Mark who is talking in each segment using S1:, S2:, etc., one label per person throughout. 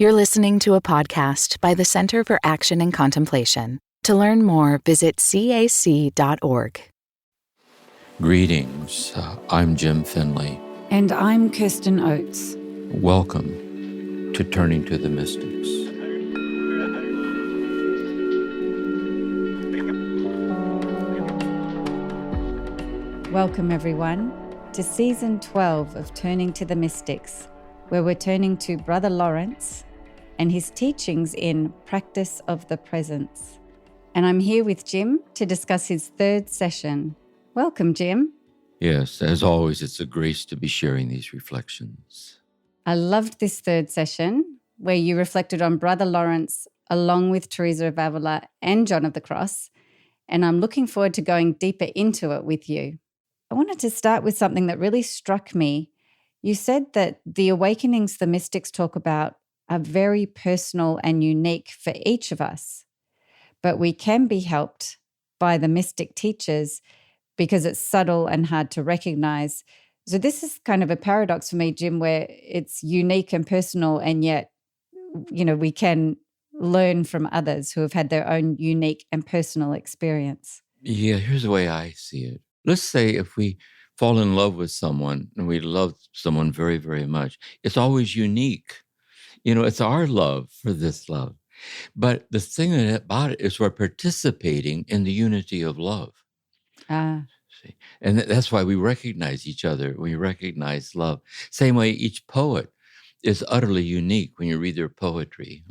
S1: You're listening to a podcast by the Center for Action and Contemplation. To learn more, visit cac.org.
S2: Greetings. I'm Jim Finley.
S3: And I'm Kirsten Oates.
S2: Welcome to Turning to the Mystics.
S3: Welcome, everyone, to Season 12 of Turning to the Mystics, where we're turning to Brother Lawrence and his teachings in Practice of the Presence. And I'm here with Jim to discuss his third session. Welcome, Jim.
S2: Yes, as always, it's a grace to be sharing these reflections.
S3: I loved this third session where you reflected on Brother Lawrence along with Teresa of Ávila and John of the Cross, and I'm looking forward to going deeper into it with you. I wanted to start with something that really struck me. You said that the awakenings the mystics talk about are very personal and unique for each of us, but we can be helped by the mystic teachers because it's subtle and hard to recognize. So this is kind of a paradox for me, Jim, where it's unique and personal, and yet, we can learn from others who have had their own unique and personal experience.
S2: Yeah, here's the way I see it. Let's say if we fall in love with someone and we love someone very, very much, it's always unique. It's our love for this love. But the thing about it is we're participating in the unity of love. See? And that's why we recognize each other. We recognize love. Same way each poet is utterly unique when you read their poetry.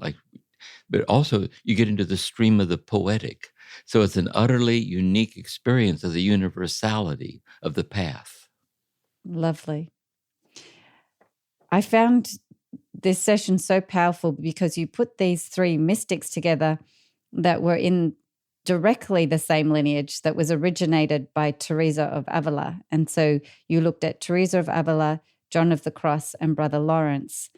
S2: But also you get into the stream of the poetic. So it's an utterly unique experience of the universality of the path.
S3: Lovely. I found this session so powerful because you put these three mystics together that were in directly the same lineage that was originated by Teresa of Ávila. And so you looked at Teresa of Ávila, John of the Cross, and Brother Lawrence.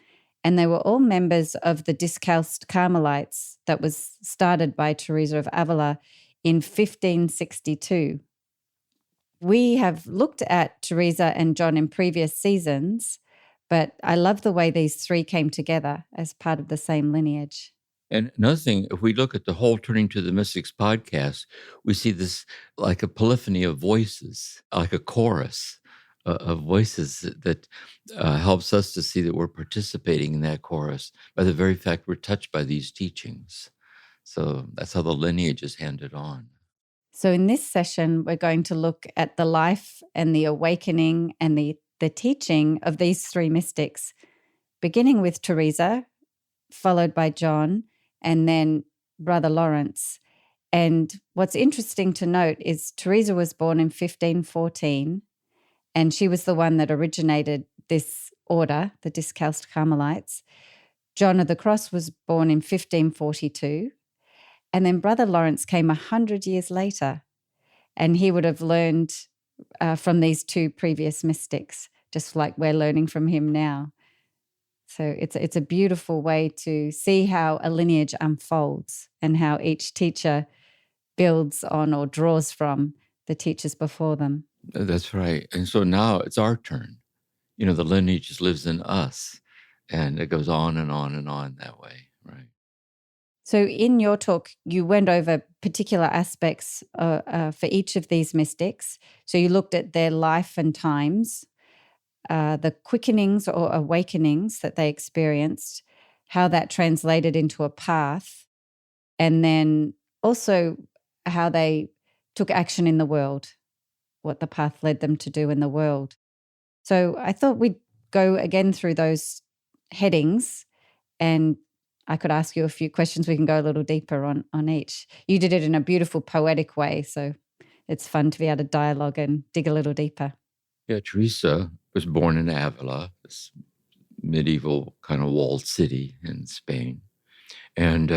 S3: And they were all members of the Discalced Carmelites that was started by Teresa of Ávila in 1562. We have looked at Teresa and John in previous seasons, but I love the way these three came together as part of the same lineage.
S2: And another thing, if we look at the whole Turning to the Mystics podcast, we see this like a polyphony of voices, like a chorus of voices that helps us to see that we're participating in that chorus by the very fact we're touched by these teachings. So that's how the lineage is handed on.
S3: So in this session, we're going to look at the life and the awakening and the teaching of these three mystics, beginning with Teresa, followed by John, and then Brother Lawrence. And what's interesting to note is Teresa was born in 1514, and she was the one that originated this order, the Discalced Carmelites. John of the Cross was born in 1542, and then Brother Lawrence came 100 years later, and he would have learned from these two previous mystics, just like we're learning from him now. So it's a beautiful way to see how a lineage unfolds and how each teacher builds on or draws from the teachers before them.
S2: That's right. And so now it's our turn. The lineage just lives in us, and it goes on and on and on that way, right?
S3: So in your talk, you went over particular aspects for each of these mystics. So you looked at their life and times, the quickenings or awakenings that they experienced, how that translated into a path, and then also how they took action in the world, what the path led them to do in the world. So I thought we'd go again through those headings, and I could ask you a few questions. We can go a little deeper on each. You did it in a beautiful poetic way, so it's fun to be able to dialogue and dig a little deeper.
S2: Yeah, Teresa was born in Ávila, this medieval kind of walled city in Spain. And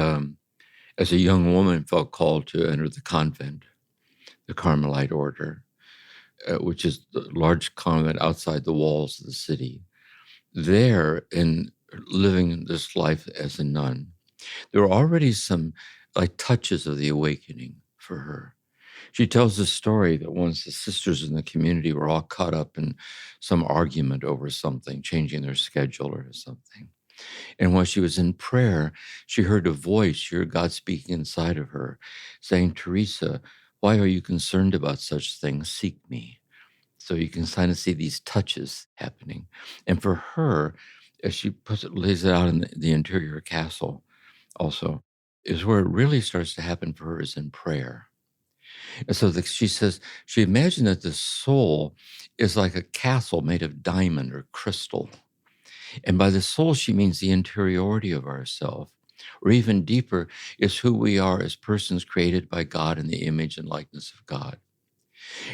S2: as a young woman, felt called to enter the convent, the Carmelite order, which is the large convent outside the walls of the city. There, in living this life as a nun, there were already some touches of the awakening for her. She tells the story that once the sisters in the community were all caught up in some argument over something, changing their schedule or something. And while she was in prayer, she heard a voice, she heard God speaking inside of her, saying, Teresa, why are you concerned about such things? Seek me. So you can kind of see these touches happening. And for her, as she lays it out in the interior castle also, is where it really starts to happen for her is in prayer. And so she says, she imagined that the soul is like a castle made of diamond or crystal. And by the soul, she means the interiority of ourself, or even deeper, is who we are as persons created by God in the image and likeness of God.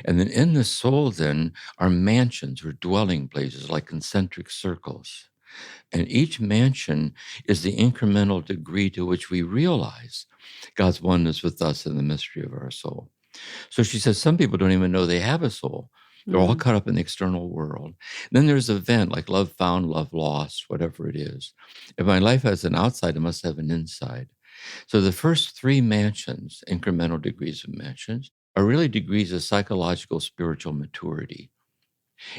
S2: And then in the soul, then, are mansions or dwelling places like concentric circles. And each mansion is the incremental degree to which we realize God's oneness with us in the mystery of our soul. So she says some people don't even know they have a soul. They're all caught up in the external world. Then there's an event like love found, love lost, whatever it is. If my life has an outside, it must have an inside. So the first three mansions, incremental degrees of mansions, are really degrees of psychological spiritual maturity.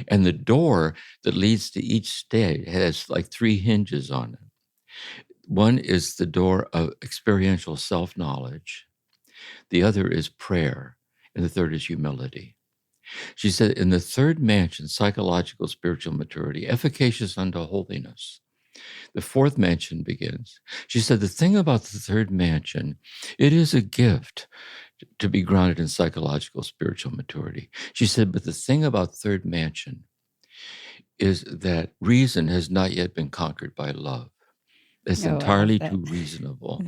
S2: And the door that leads to each stage has like three hinges on it. One is the door of experiential self-knowledge. The other is prayer. And the third is humility. She said, in the third mansion, psychological spiritual maturity, efficacious unto holiness, the fourth mansion begins. She said, the thing about the third mansion, it is a gift to be grounded in psychological spiritual maturity. She said, but the thing about third mansion is that reason has not yet been conquered by love. It's entirely too reasonable.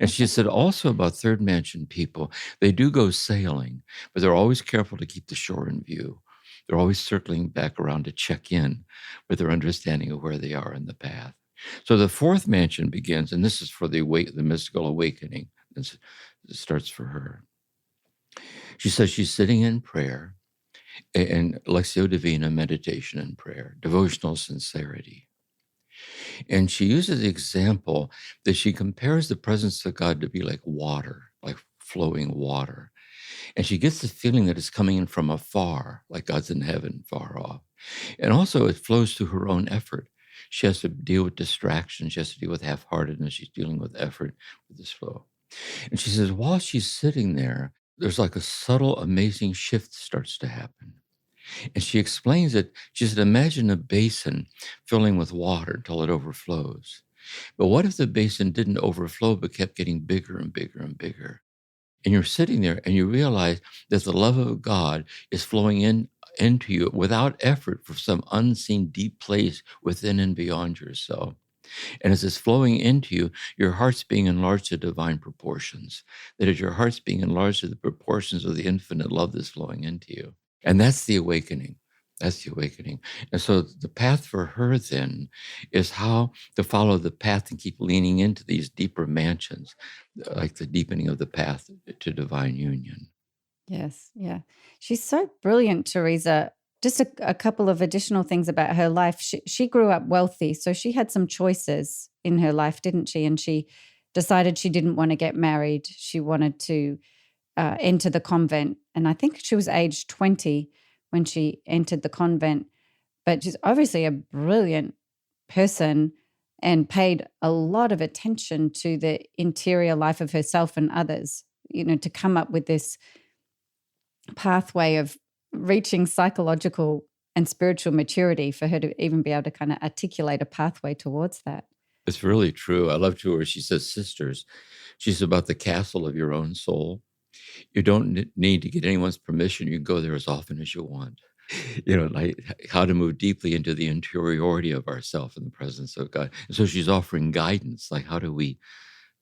S2: And she said also about third mansion people, they do go sailing, but they're always careful to keep the shore in view. They're always circling back around to check in with their understanding of where they are in the path. So the fourth mansion begins, and this is for the mystical awakening. It starts for her. She says she's sitting in prayer, in Lectio Divina, meditation and prayer, devotional sincerity. And she uses the example that she compares the presence of God to be like water, like flowing water. And she gets the feeling that it's coming in from afar, like God's in heaven, far off. And also it flows through her own effort. She has to deal with distraction. She has to deal with half-heartedness. She's dealing with effort with this flow. And she says, while she's sitting there, there's like a subtle, amazing shift starts to happen. And she explains it. She said, imagine a basin filling with water until it overflows. But what if the basin didn't overflow but kept getting bigger and bigger and bigger? And you're sitting there and you realize that the love of God is flowing into you without effort from some unseen deep place within and beyond yourself. And as it's flowing into you, your heart's being enlarged to divine proportions. That is, your heart's being enlarged to the proportions of the infinite love that's flowing into you. And that's the awakening. That's the awakening. And so the path for her then is how to follow the path and keep leaning into these deeper mansions, like the deepening of the path to divine union.
S3: Yes. Yeah. She's so brilliant, Teresa. Just a couple of additional things about her life. She grew up wealthy, so she had some choices in her life, didn't she? And she decided she didn't want to get married. She wanted to enter the convent. And I think she was aged 20 when she entered the convent. But she's obviously a brilliant person and paid a lot of attention to the interior life of herself and others, to come up with this pathway of reaching psychological and spiritual maturity for her to even be able to kind of articulate a pathway towards that.
S2: It's really true. I love to where she says, sisters, she's about the castle of your own soul. You don't need to get anyone's permission. You can go there as often as you want. Like how to move deeply into the interiority of ourself in the presence of God. And so she's offering guidance, like how do we,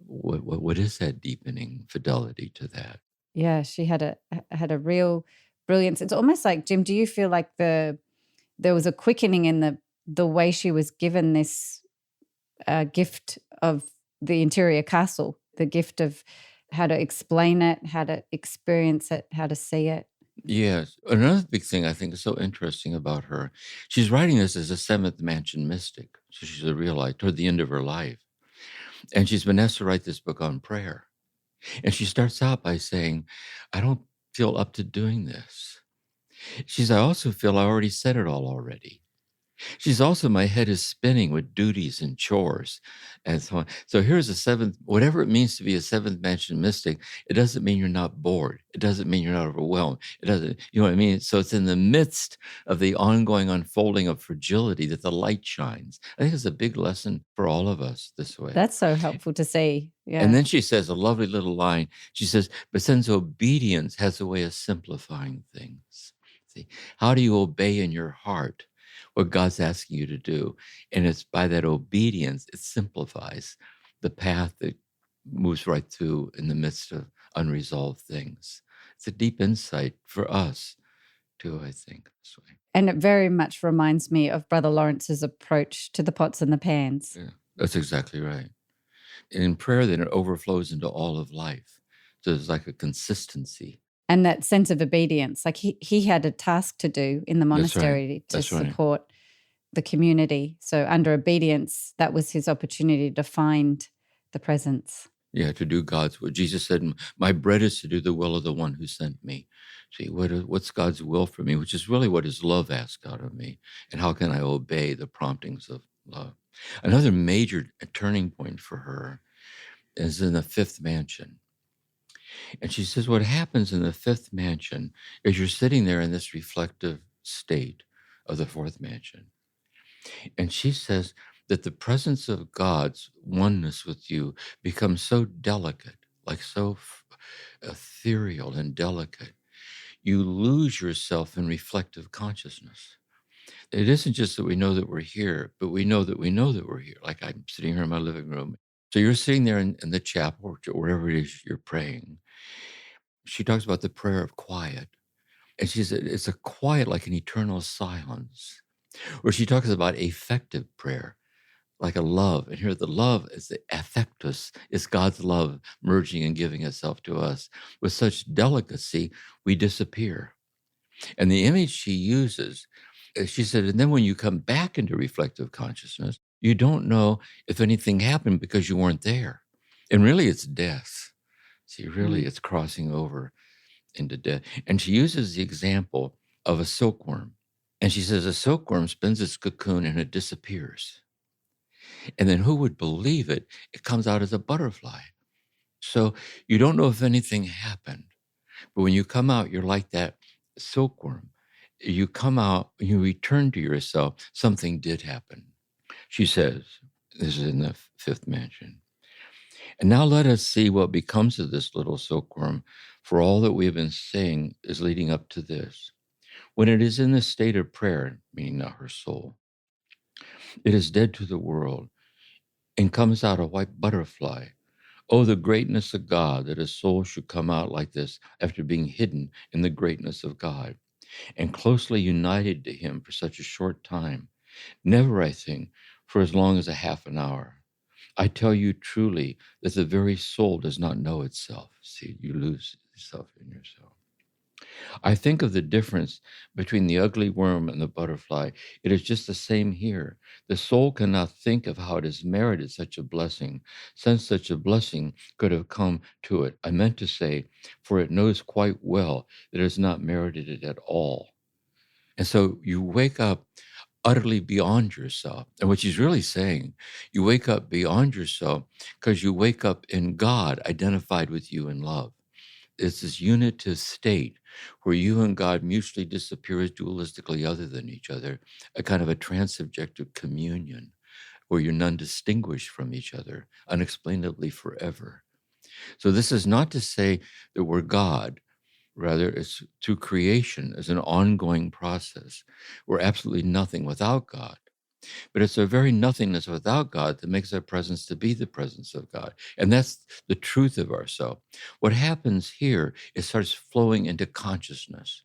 S2: what is that deepening fidelity to that?
S3: Yeah, she had a real brilliance. It's almost like, Jim, do you feel like there was a quickening in the way she was given this gift of the interior castle, the gift of how to explain it, how to experience it, how to see it?
S2: Yes. Another big thing I think is so interesting about her, she's writing this as a seventh mansion mystic. So she's a realized toward the end of her life. And she's been asked to write this book on prayer. And she starts out by saying, I don't feel up to doing this. She says, I also feel I already said it all already. She's also, my head is spinning with duties and chores and so on. So here's a seventh, whatever it means to be a seventh dimension mystic, it doesn't mean you're not bored. It doesn't mean you're not overwhelmed. It doesn't, you know what I mean? So it's in the midst of the ongoing unfolding of fragility that the light shines. I think it's a big lesson for all of us this way.
S3: That's so helpful to see. Yeah.
S2: And then she says a lovely little line. She says, but since obedience has a way of simplifying things. See, how do you obey in your heart what God's asking you to do? And it's by that obedience, it simplifies the path that moves right through in the midst of unresolved things. It's a deep insight for us too, I think, this way.
S3: And it very much reminds me of Brother Lawrence's approach to the pots and the pans.
S2: Yeah, that's exactly right. In prayer, then it overflows into all of life. So there's like a consistency.
S3: And that sense of obedience, like he had a task to do in the monastery to support the community. So under obedience, that was his opportunity to find the presence.
S2: Yeah, to do God's will. Jesus said, my bread is to do the will of the one who sent me. See, what's God's will for me, which is really what his love asks out of me. And how can I obey the promptings of love? Another major turning point for her is in the fifth mansion. And she says, what happens in the fifth mansion is you're sitting there in this reflective state of the fourth mansion. And she says that the presence of God's oneness with you becomes so delicate, like so ethereal and delicate. You lose yourself in reflective consciousness. It isn't just that we know that we're here, but we know that we're here. Like I'm sitting here in my living room. So you're sitting there in the chapel or wherever it is you're praying. She talks about the prayer of quiet. And she said it's a quiet like an eternal silence. Or she talks about affective prayer, like a love. And here the love is the affectus, is God's love merging and giving itself to us. With such delicacy, we disappear. And the image she uses, she said, and then when you come back into reflective consciousness, you don't know if anything happened because you weren't there. And really it's death. See, really it's crossing over into death. And she uses the example of a silkworm. And she says a silkworm spins its cocoon and it disappears. And then who would believe it? It comes out as a butterfly. So you don't know if anything happened. But when you come out, you're like that silkworm. You come out, you return to yourself, something did happen. She says, this is in the fifth mansion. And now let us see what becomes of this little silkworm, for all that we have been saying is leading up to this. When it is in the state of prayer, meaning not her soul, it is dead to the world and comes out a white butterfly. Oh, the greatness of God, that a soul should come out like this after being hidden in the greatness of God and closely united to him for such a short time. Never, I think, for as long as a half an hour. I tell you truly that the very soul does not know itself. See, you lose yourself in yourself. I think of the difference between the ugly worm and the butterfly. It is just the same here. The soul cannot think of how it has merited such a blessing, since such a blessing could have come to it. I meant to say, for it knows quite well that it has not merited it at all. And so you wake up utterly beyond yourself. And what she's really saying, you wake up beyond yourself because you wake up in God, identified with you in love. It's this unitive state where you and God mutually disappear as dualistically other than each other, a kind of a transsubjective communion where you're none distinguished from each other, unexplainably forever. So this is not to say that we're God. Rather, it's through creation as an ongoing process. We're absolutely nothing without God. But it's our very nothingness without God that makes our presence to be the presence of God. And that's the truth of ourselves. What happens here, it starts flowing into consciousness.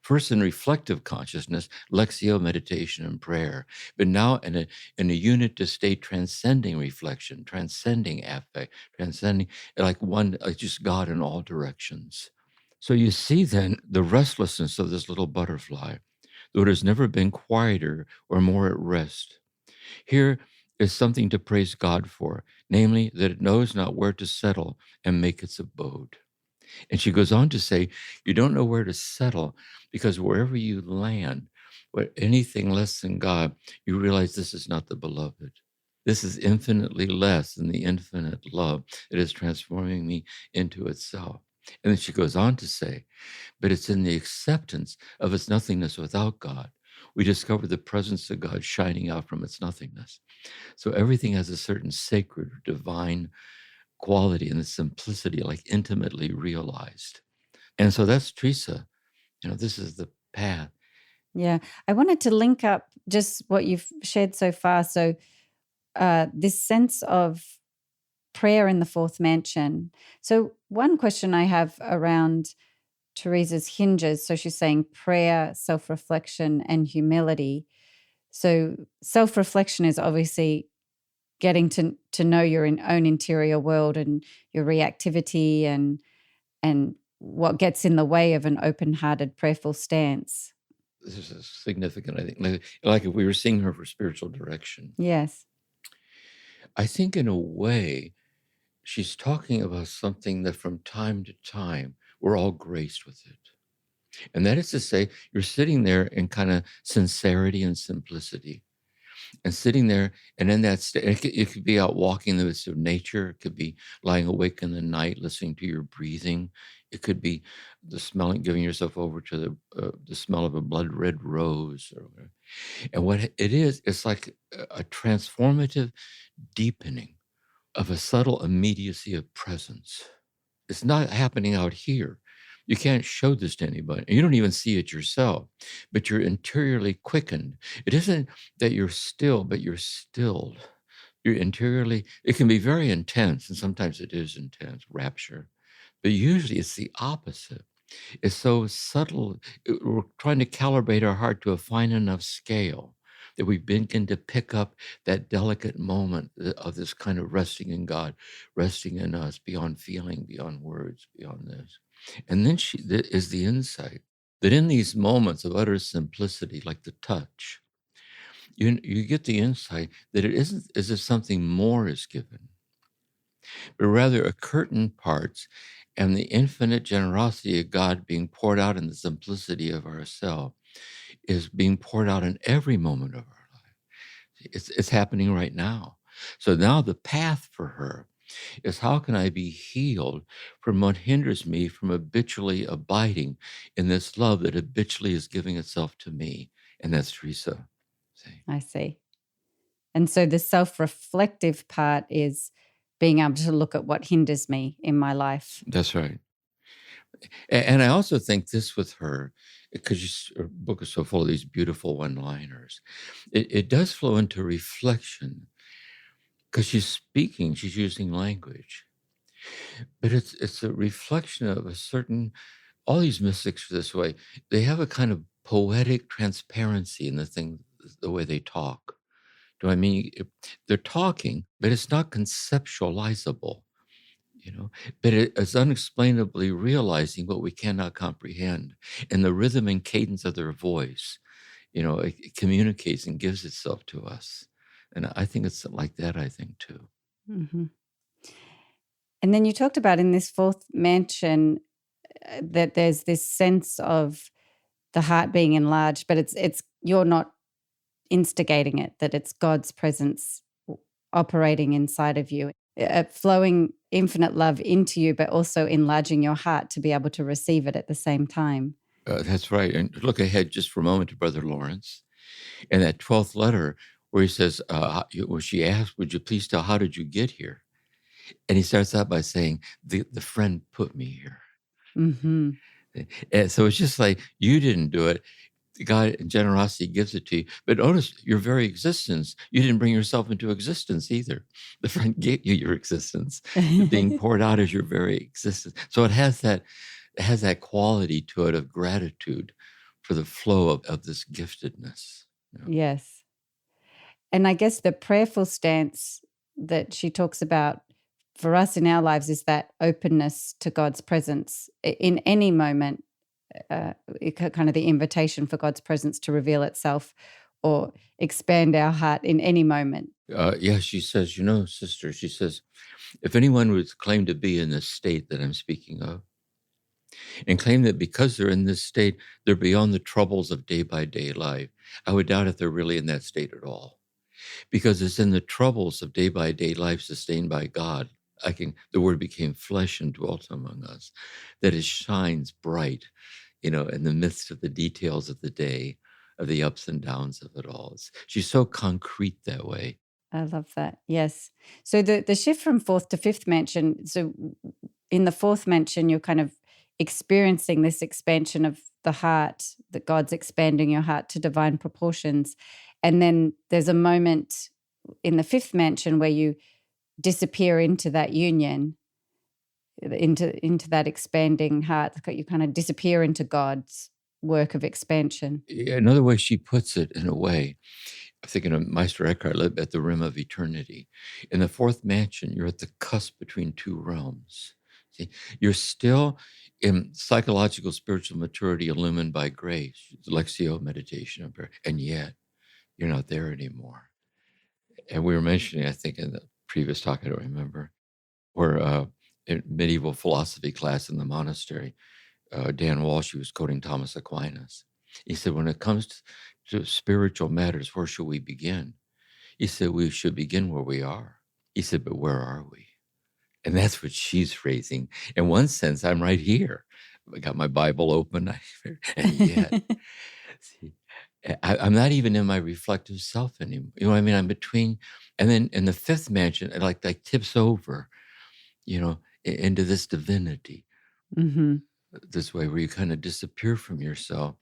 S2: First in reflective consciousness, Lectio, meditation, and prayer. But now in a unit state, transcending reflection, transcending affect, transcending like just God in all directions. So you see then the restlessness of this little butterfly, though it has never been quieter or more at rest. Here is something to praise God for, namely that it knows not where to settle and make its abode. And she goes on to say, you don't know where to settle because wherever you land, anything less than God, you realize this is not the beloved. This is infinitely less than the infinite love that is transforming me into itself. And then she goes on to say, but it's in the acceptance of its nothingness without God. We discover the presence of God shining out from its nothingness. So everything has a certain sacred or divine quality and the simplicity, like intimately realized. And so that's Teresa. This is the path.
S3: Yeah. I wanted to link up just what you've shared so far. So this sense of prayer in the fourth mansion. So one question I have around Teresa's hinges. So she's saying prayer, self-reflection, and humility. So self-reflection is obviously getting to know your own interior world and your reactivity and what gets in the way of an open-hearted, prayerful stance.
S2: This is significant, I think. Like if we were seeing her for spiritual direction.
S3: Yes.
S2: I think in a way, she's talking about something that from time to time, we're all graced with it. And that is to say, you're sitting there in kind of sincerity and simplicity. And sitting there, and in that state, it could be out walking in the midst of nature. It could be lying awake in the night, listening to your breathing. It could be the smelling, giving yourself over to the smell of a blood red rose. And what it is, it's like a transformative deepening of a subtle immediacy of presence. It's not happening out here. You can't show this to anybody. You don't even see it yourself, but you're interiorly quickened. It isn't that you're still, but you're stilled. You're interiorly, it can be very intense, and sometimes it is intense, rapture, but usually it's the opposite. It's so subtle. We're trying to calibrate our heart to a fine enough scale that we begin to pick up that delicate moment of this kind of resting in God, resting in us, beyond feeling, beyond words, beyond this. And then is the insight that in these moments of utter simplicity, like the touch, you get the insight that it isn't as if something more is given, but rather a curtain parts and the infinite generosity of God being poured out in the simplicity of ourselves is being poured out in every moment of our life. It's happening right now. So now the path for her is, how can I be healed from what hinders me from habitually abiding in this love that habitually is giving itself to me? And that's Teresa. See?
S3: I see. And so the self-reflective part is being able to look at what hinders me in my life.
S2: That's right. And I also think this with her, because her book is so full of these beautiful one-liners, it does flow into reflection, because she's using language. But it's a reflection of a certain, all these mystics this way, they have a kind of poetic transparency in the way they talk. Do I mean, they're talking, but it's not conceptualizable. But it is unexplainably realizing what we cannot comprehend. And the rhythm and cadence of their voice, it communicates and gives itself to us. And I think it's like that, I think, too.
S3: Mm-hmm. And then you talked about in this fourth mansion that there's this sense of the heart being enlarged, but it's you're not instigating it, that it's God's presence operating inside of you, flowing infinite love into you, but also enlarging your heart to be able to receive it at the same time.
S2: That's right. And look ahead just for a moment to Brother Lawrence. In that 12th letter where he says, where she asks, would you please tell, how did you get here? And he starts out by saying, the friend put me here.
S3: Mm-hmm.
S2: And so it's just like, you didn't do it. God in generosity gives it to you. But notice your very existence, you didn't bring yourself into existence either. The friend gave you your existence. Being poured out as your very existence. So it has that quality to it of gratitude for the flow of this giftedness.
S3: Yes. And I guess the prayerful stance that she talks about for us in our lives is that openness to God's presence in any moment, kind of the invitation for God's presence to reveal itself or expand our heart in any moment.
S2: Yeah, she says, sister, she says, if anyone would claim to be in the state that I'm speaking of, and claim that because they're in this state, they're beyond the troubles of day-by-day life. I would doubt if they're really in that state at all, because it's in the troubles of day-by-day life sustained by God. The word became flesh and dwelt among us, that it shines bright, in the midst of the details of the day, of the ups and downs of it all. She's so concrete that way.
S3: I love that. Yes. So the shift from fourth to fifth mansion. So in the fourth mansion, you're kind of experiencing this expansion of the heart, that God's expanding your heart to divine proportions. And then there's a moment in the fifth mansion where you disappear into that union, into that expanding heart. You kind of disappear into God's work of expansion.
S2: Another way she puts it, in a way, I'm thinking of Meister Eckhart, live at the rim of eternity. In the fourth mansion, you're at the cusp between two realms. See, you're still in psychological spiritual maturity, illumined by grace, Lectio, meditation, and prayer, and yet you're not there anymore. And we were mentioning, I think, in the previous talk, I don't remember, where in medieval philosophy class in the monastery, Dan Walsh, he was quoting Thomas Aquinas. He said, when it comes to spiritual matters, where should we begin? He said, we should begin where we are. He said, but where are we? And that's what she's raising. In one sense, I'm right here. I got my Bible open, and yet, see, I'm not even in my reflective self anymore. You know what I mean? I'm between, and then in the fifth mansion, it like tips over, into this divinity.
S3: Mm-hmm.
S2: This way where you kind of disappear from yourself.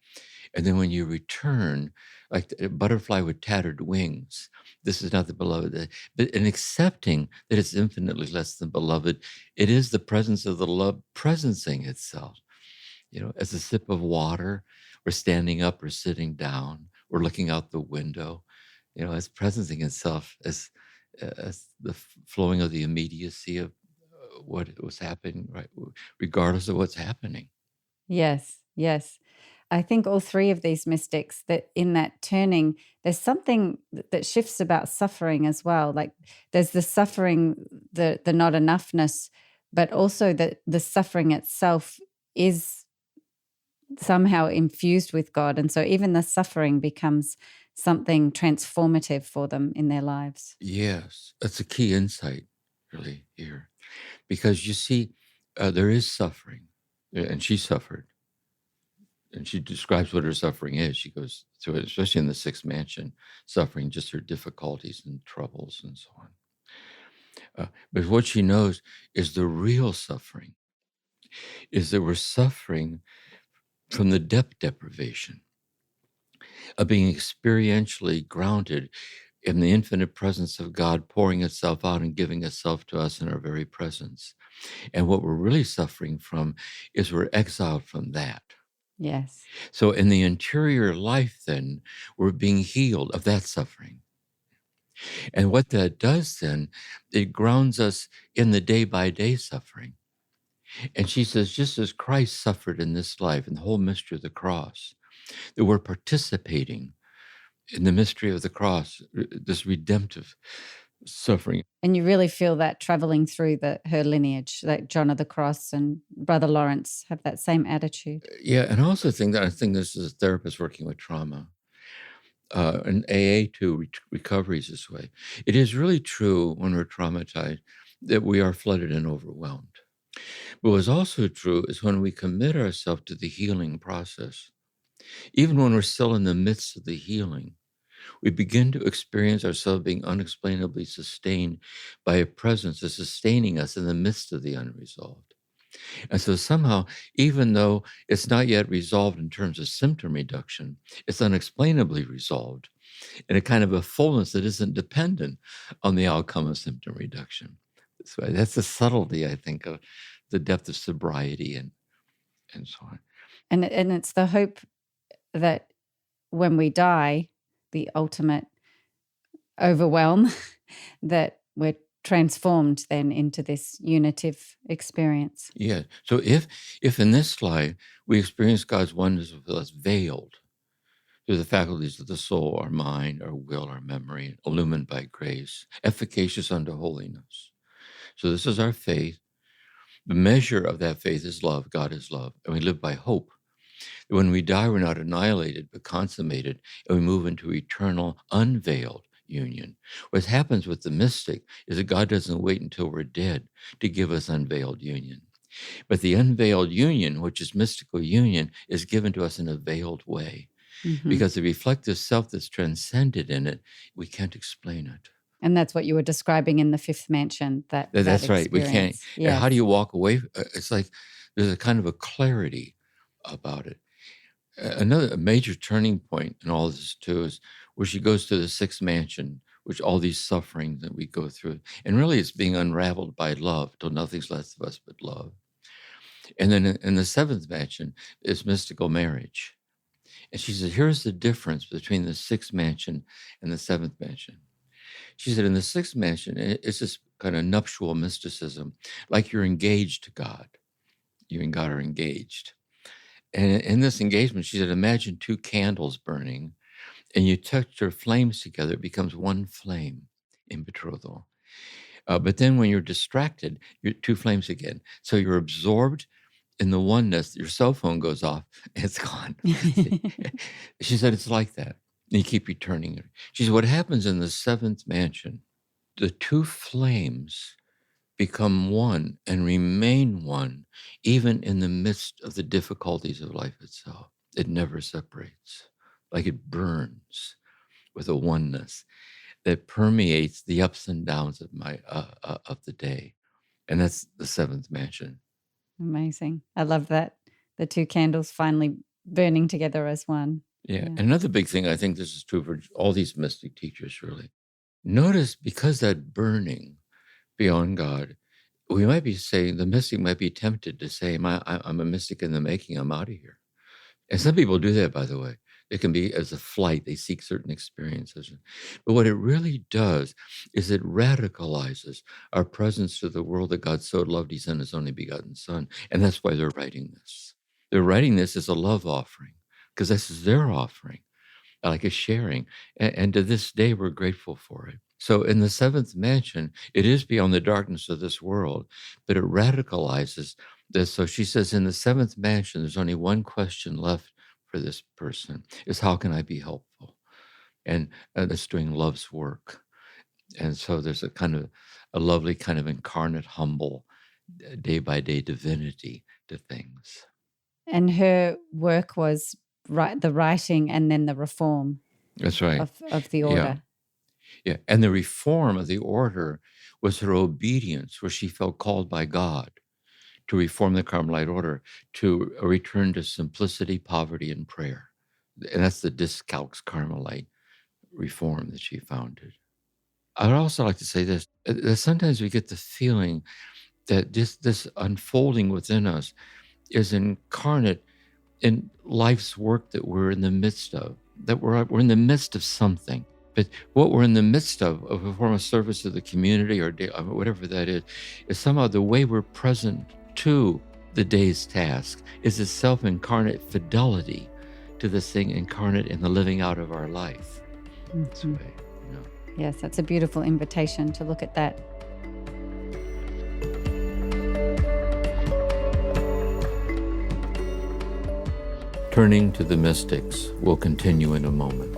S2: And then when you return, like a butterfly with tattered wings, this is not the beloved, but in accepting that it's infinitely less than beloved, it is the presence of the love presencing itself, as a sip of water, or standing up or sitting down, or looking out the window, as presencing itself as the flowing of the immediacy of what was happening, right, regardless of what's happening.
S3: Yes, yes. I think all three of these mystics, that in that turning, there's something that shifts about suffering as well. Like there's the suffering, the not enoughness, but also the suffering itself is somehow infused with God. And so even the suffering becomes something transformative for them in their lives.
S2: Yes, that's a key insight, really, here. Because you see, there is suffering, and she suffered. And she describes what her suffering is. She goes through it, especially in the sixth mansion, suffering just her difficulties and troubles and so on. But what she knows is the real suffering is that we're suffering from the depth deprivation of being experientially grounded in the infinite presence of God, pouring itself out and giving itself to us in our very presence. And what we're really suffering from is we're exiled from that.
S3: Yes.
S2: So in the interior life, then, we're being healed of that suffering. And what that does then, it grounds us in the day-by-day suffering. And she says, just as Christ suffered in this life, in the whole mystery of the cross, that we're participating in the mystery of the cross, this redemptive suffering.
S3: And you really feel that traveling through her lineage, like John of the Cross and Brother Lawrence have that same attitude.
S2: Yeah, and I also think this is a therapist working with trauma. And AA too, recovery is this way. It is really true when we're traumatized that we are flooded and overwhelmed. But what's also true is when we commit ourselves to the healing process, even when we're still in the midst of the healing, we begin to experience ourselves being unexplainably sustained by a presence that's sustaining us in the midst of the unresolved. And so somehow, even though it's not yet resolved in terms of symptom reduction, it's unexplainably resolved in a kind of a fullness that isn't dependent on the outcome of symptom reduction. So that's the subtlety, I think, of the depth of sobriety and so on.
S3: And it's the hope that when we die, the ultimate overwhelm, that we're transformed then into this unitive experience.
S2: Yeah. So if in this life we experience God's oneness with us veiled through the faculties of the soul, our mind, our will, our memory, illumined by grace, efficacious unto holiness. So this is our faith. The measure of that faith is love. God is love. And we live by hope. When we die, we're not annihilated, but consummated, and we move into eternal, unveiled union. What happens with the mystic is that God doesn't wait until we're dead to give us unveiled union. But the unveiled union, which is mystical union, is given to us in a veiled way. Because the reflective self that's transcended in it, we can't explain it.
S3: And that's what you were describing in the fifth mansion.
S2: That's right. We can't.
S3: Yes.
S2: How do you walk away? It's like there's a kind of a clarity about it. Another major turning point in all this too is where she goes to the sixth mansion, which all these sufferings that we go through, and really it's being unraveled by love till nothing's left of us but love. And then in the seventh mansion is mystical marriage. And she said, here's the difference between the sixth mansion and the seventh mansion. She said, in the sixth mansion, it's this kind of nuptial mysticism, like you're engaged to God. You and God are engaged. And in this engagement, she said, imagine two candles burning, and you touch their flames together. It becomes one flame in betrothal. But then when you're distracted, you're two flames again. So you're absorbed in the oneness. Your cell phone goes off, and it's gone. She said, it's like that. And you keep returning it. She said, what happens in the seventh mansion, the two flames become one and remain one, even in the midst of the difficulties of life itself. It never separates, like it burns with a oneness that permeates the ups and downs of of the day. And that's the seventh mansion.
S3: Amazing. I love that. The two candles finally burning together as one.
S2: Yeah. And another big thing, I think this is true for all these mystic teachers, really. Notice, because that burning beyond God, we might be saying, the mystic might be tempted to say, I'm a mystic in the making, I'm out of here. And some people do that, by the way. It can be as a flight, they seek certain experiences. But what it really does is it radicalizes our presence to the world that God so loved, he sent his only begotten son. And that's why they're writing this. They're writing this as a love offering, because this is their offering, like a sharing. And to this day, we're grateful for it. So in the seventh mansion, it is beyond the darkness of this world, but it radicalizes this. So she says, in the seventh mansion, there's only one question left for this person, is how can I be helpful? And that's doing love's work. And so there's a kind of a lovely kind of incarnate, humble, day by day divinity to things.
S3: And her work was the writing and then the reform.
S2: That's right.
S3: Of the order.
S2: Yeah. And the reform of the order was her obedience, where she felt called by God to reform the Carmelite order, to a return to simplicity, poverty, and prayer. And that's the Discalced Carmelite reform that she founded. I would also like to say this, that sometimes we get the feeling that this unfolding within us is incarnate in life's work that we're in the midst of, that we're in the midst of something. But what we're in the midst of a form of service to the community or whatever that is somehow the way we're present to the day's task is a self-incarnate fidelity to this thing incarnate in the living out of our life. That's way,
S3: Yes, that's a beautiful invitation to look at that.
S2: Turning to the mystics will continue in a moment.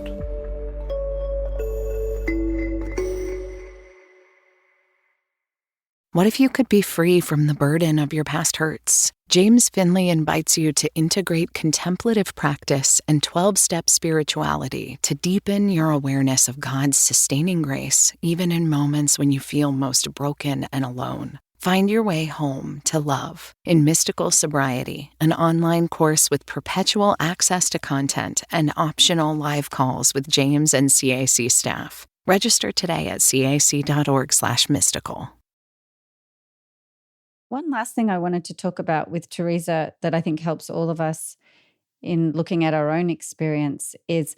S1: What if you could be free from the burden of your past hurts? James Finley invites you to integrate contemplative practice and 12-step spirituality to deepen your awareness of God's sustaining grace, even in moments when you feel most broken and alone. Find your way home to love in Mystical Sobriety, an online course with perpetual access to content and optional live calls with James and CAC staff. Register today at cac.org/mystical.
S3: One last thing I wanted to talk about with Teresa that I think helps all of us in looking at our own experience is,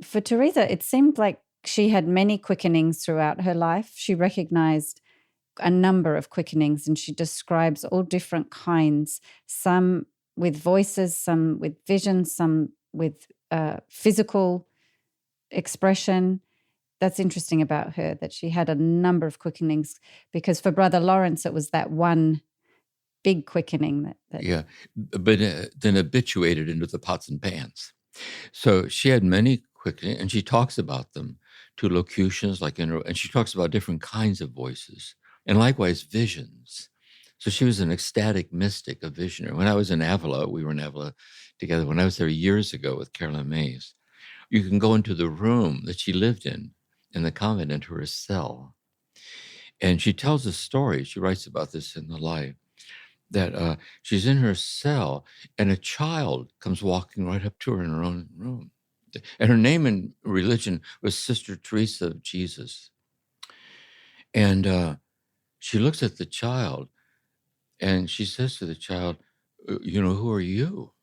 S3: for Teresa, it seemed like she had many quickenings throughout her life. She recognized a number of quickenings, and she describes all different kinds, some with voices, some with vision, some with physical expression. That's interesting about her, that she had a number of quickenings, because for Brother Lawrence, it was that one big quickening that
S2: Yeah, but then habituated into the pots and pans. So she had many quickening, and she talks about them to locutions, and she talks about different kinds of voices, and likewise visions. So she was an ecstatic mystic, a visionary. When I was in Ávila, we were in Ávila together. When I was there years ago with Carolyn Mays, you can go into the room that she lived in the convent, into her cell, and she tells a story. She writes about this in the Life, that she's in her cell and a child comes walking right up to her in her own room. And her name in religion was Sister Teresa of Jesus. And she looks at the child and she says to the child, who are you?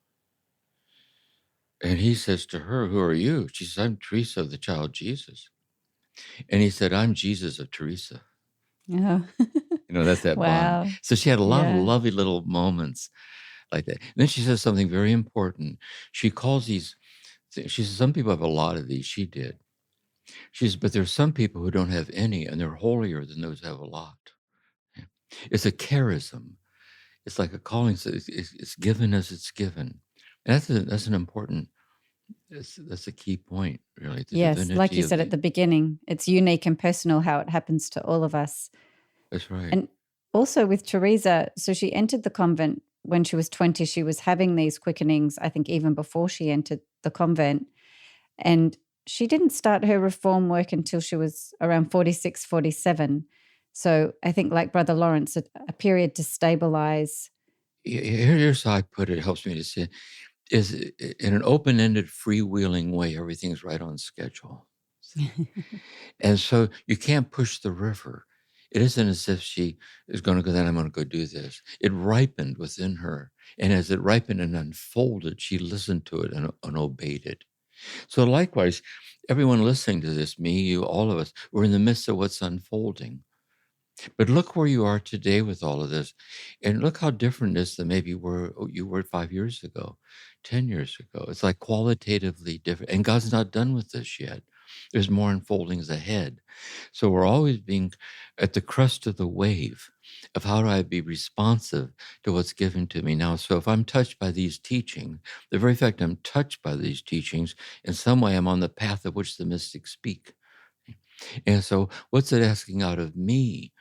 S2: And he says to her, who are you? She says, I'm Teresa of the child Jesus. And he said, I'm Jesus of Teresa.
S3: Oh.
S2: That's that
S3: Wow.
S2: bond. So she had a lot of
S3: Yeah.
S2: lovely little moments like that. And then she says something very important. She calls these, she says, some people have a lot of these. She did. She says, but there's some people who don't have any, and they're holier than those who have a lot. It's a charism. It's like a calling. It's given as it's given. And that's an important, that's a key point, really. The
S3: Yes, like you
S2: divinity
S3: said at the beginning, it's unique and personal how it happens to all of us.
S2: That's right.
S3: And also with Teresa, so she entered the convent when she was 20. She was having these quickenings, I think, even before she entered the convent. And she didn't start her reform work until she was around 46, 47. So I think, like Brother Lawrence, a period to stabilize.
S2: Here's how I put it. It helps me to see it. Is in an open-ended, freewheeling way, everything's right on schedule. And so you can't push the river. It isn't as if she is going to go, then I'm going to go do this. It ripened within her. And as it ripened and unfolded, she listened to it and obeyed it. So likewise, everyone listening to this, me, you, all of us, we're in the midst of what's unfolding. But look where you are today with all of this. And look how different it is than maybe you were 5 years ago, 10 years ago. It's like qualitatively different. And God's not done with this yet. There's more unfoldings ahead. So we're always being at the crest of the wave of how do I be responsive to what's given to me now. So if I'm touched by these teachings, the very fact I'm touched by these teachings, in some way I'm on the path of which the mystics speak. And so what's it asking out of me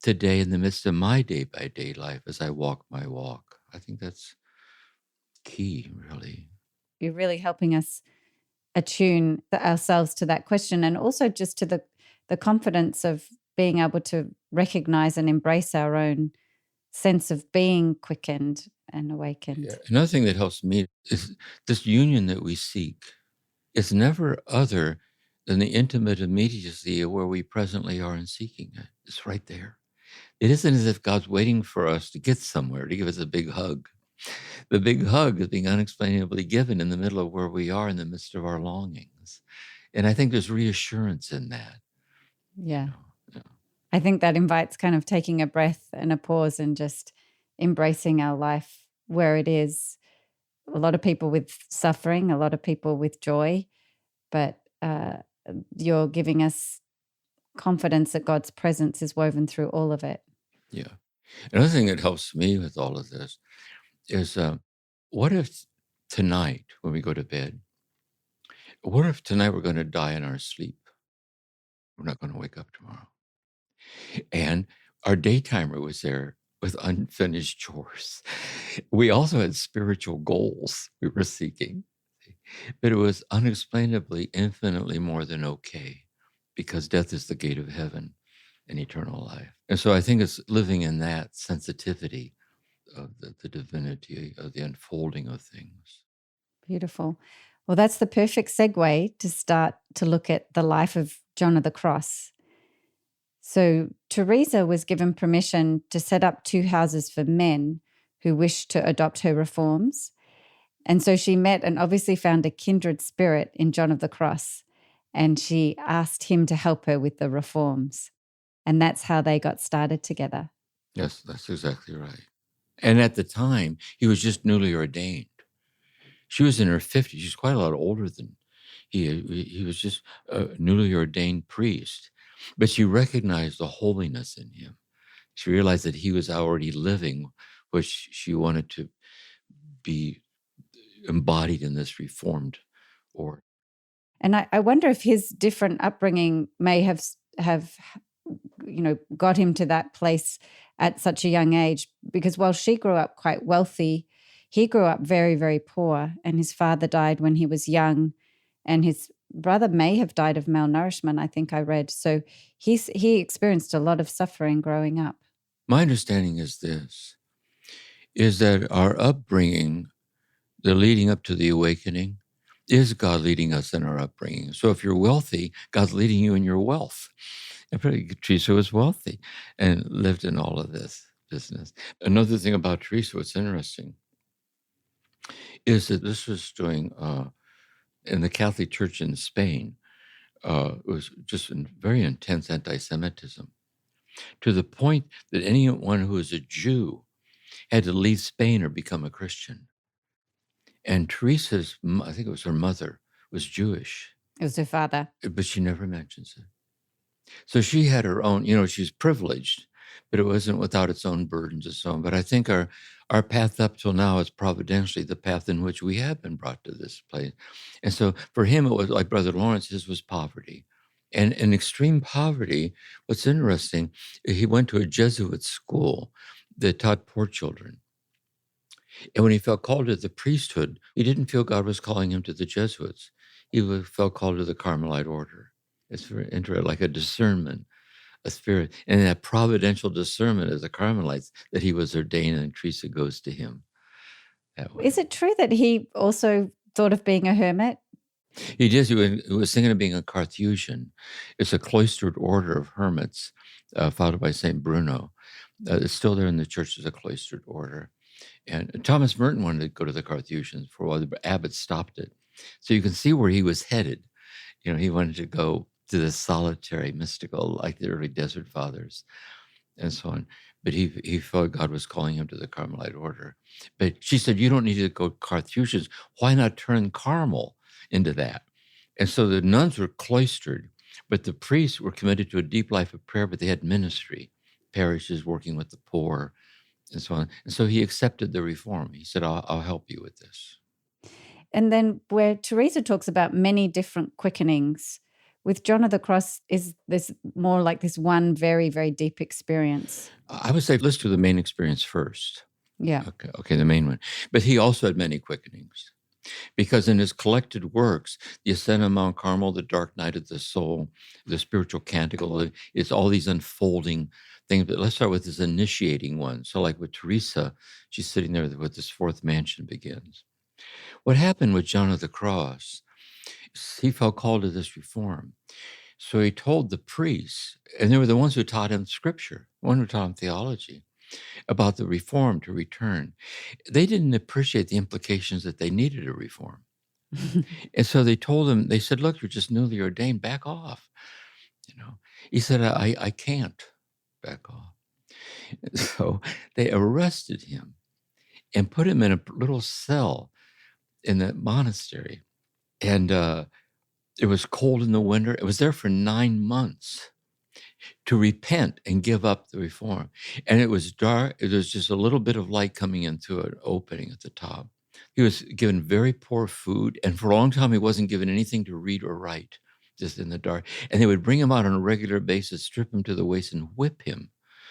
S2: today in the midst of my day-by-day life as I walk my walk? I think that's key, really.
S3: You're really helping us attune ourselves to that question, and also just to the confidence of being able to recognize and embrace our own sense of being quickened and awakened.
S2: Yeah. Another thing that helps me is this union that we seek. It's never other than the intimate immediacy of where we presently are in seeking it. It's right there. It isn't as if God's waiting for us to get somewhere to give us a big hug. The big hug is being unexplainably given in the middle of where we are in the midst of our longings. And I think there's reassurance in that.
S3: Yeah. I think that invites kind of taking a breath and a pause and just embracing our life where it is. A lot of people with suffering, a lot of people with joy, but you're giving us confidence that God's presence is woven through all of it.
S2: Yeah. Another thing that helps me with all of this is what if tonight when we go to bed, what if tonight we're going to die in our sleep? We're not going to wake up tomorrow. And our daytimer was there with unfinished chores. We also had spiritual goals we were seeking, but it was unexplainably, infinitely more than okay, because death is the gate of heaven and eternal life. And so I think it's living in that sensitivity of the divinity of the unfolding of things.
S3: Beautiful. Well, that's the perfect segue to start to look at the life of John of the Cross. So Teresa was given permission to set up 2 houses for men who wished to adopt her reforms. And so she met and obviously found a kindred spirit in John of the Cross. And she asked him to help her with the reforms. And that's how they got started together.
S2: Yes, that's exactly right. And at the time, he was just newly ordained. She was in her 50s. She's quite a lot older than he was just a newly ordained priest. But she recognized the holiness in him. She realized that he was already living which she wanted to be embodied in this reformed order.
S3: And I wonder if his different upbringing may have got him to that place at such a young age, because while she grew up quite wealthy, he grew up very, very poor, and his father died when he was young, and his brother may have died of malnourishment, I think I read. So he experienced a lot of suffering growing up.
S2: My understanding is this, is that our upbringing, the leading up to the awakening, is God leading us in our upbringing. So if you're wealthy, God's leading you in your wealth. And Teresa was wealthy and lived in all of this business. Another thing about Teresa, what's interesting, is that this was doing in the Catholic Church in Spain. It was just very intense anti-Semitism, to the point that anyone who was a Jew had to leave Spain or become a Christian. And Teresa's, I think it was her mother, was Jewish.
S3: It was her father.
S2: But she never mentions it. So she had her own, she's privileged, but it wasn't without its own burdens and so on. But I think our path up till now is providentially the path in which we have been brought to this place. And so for him, it was like Brother Lawrence, his was poverty. And in extreme poverty, what's interesting, he went to a Jesuit school that taught poor children. And when he felt called to the priesthood, he didn't feel God was calling him to the Jesuits. He felt called to the Carmelite order. It's very interesting, like a discernment, a spirit. And that providential discernment as the Carmelites, that he was ordained, and Teresa goes to him that way.
S3: Is it true that he also thought of being a hermit?
S2: He did. He was thinking of being a Carthusian. It's a cloistered order of hermits founded by St. Bruno. It's still there in the church as a cloistered order. And Thomas Merton wanted to go to the Carthusians for a while, but Abbot stopped it. So you can see where he was headed. He wanted to go to the solitary, mystical, like the early Desert Fathers and so on. But he felt God was calling him to the Carmelite order. But she said, you don't need to go Carthusians. Why not turn Carmel into that? And so the nuns were cloistered, but the priests were committed to a deep life of prayer, but they had ministry, parishes working with the poor, and so on. And so he accepted the reform. He said, I'll help you with this.
S3: And then where Teresa talks about many different quickenings, with John of the Cross, is this more like this one very, very deep experience?
S2: I would say let's do the main experience first.
S3: Yeah.
S2: Okay, the main one. But he also had many quickenings, because in his collected works, the Ascent of Mount Carmel, the Dark Night of the Soul, the Spiritual Canticle, it's all these unfolding things. But let's start with this initiating one. So like with Teresa, she's sitting there with this fourth mansion begins. What happened with John of the Cross, he felt called to this reform. So he told the priests, and they were the ones who taught him scripture, one who taught him theology, about the reform to return. They didn't appreciate the implications that they needed a reform. And so they told him, they said, look, you're just newly ordained, back off. He said, I can't back off. So they arrested him and put him in a little cell in the monastery. And it was cold in the winter. It was there for 9 months to repent and give up the reform. And it was dark. There was just a little bit of light coming in through an opening at the top. He was given very poor food. And for a long time, he wasn't given anything to read or write, just in the dark. And they would bring him out on a regular basis, strip him to the waist, and whip him.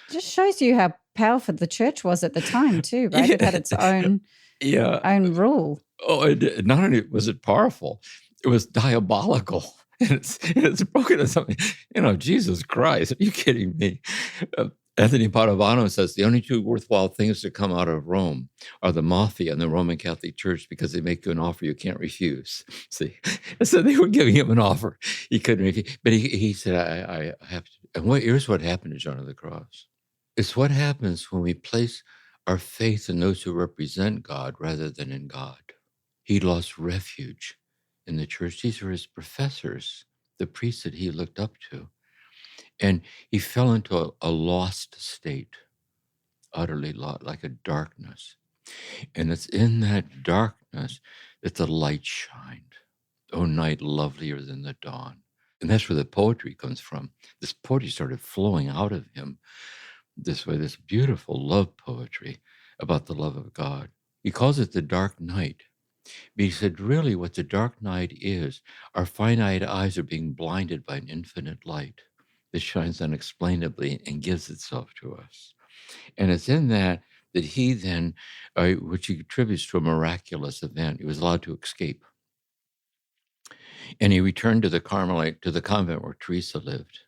S3: Just shows you how powerful the church was at the time too, right?
S2: Yeah.
S3: It had its own rule.
S2: Oh, not only was it powerful, it was diabolical. And it's broken to something, Jesus Christ, are you kidding me? Anthony Padovano says the only two worthwhile things to come out of Rome are the mafia and the Roman Catholic Church, because they make you an offer you can't refuse. See, so they were giving him an offer he couldn't refuse. But he said, I have to. And here's what happened to John of the Cross. It's what happens when we place our faith in those who represent God rather than in God. He lost refuge in the church. These were his professors, the priests that he looked up to. And he fell into a lost state, utterly lost, like a darkness. And it's in that darkness that the light shined. O night lovelier than the dawn. And that's where the poetry comes from. This poetry started flowing out of him this way, this beautiful love poetry about the love of God. He calls it the dark night. But he said, really, what the dark night is, our finite eyes are being blinded by an infinite light that shines unexplainably and gives itself to us. And it's in that he then, which he attributes to a miraculous event, he was allowed to escape. And he returned to the convent where Teresa lived.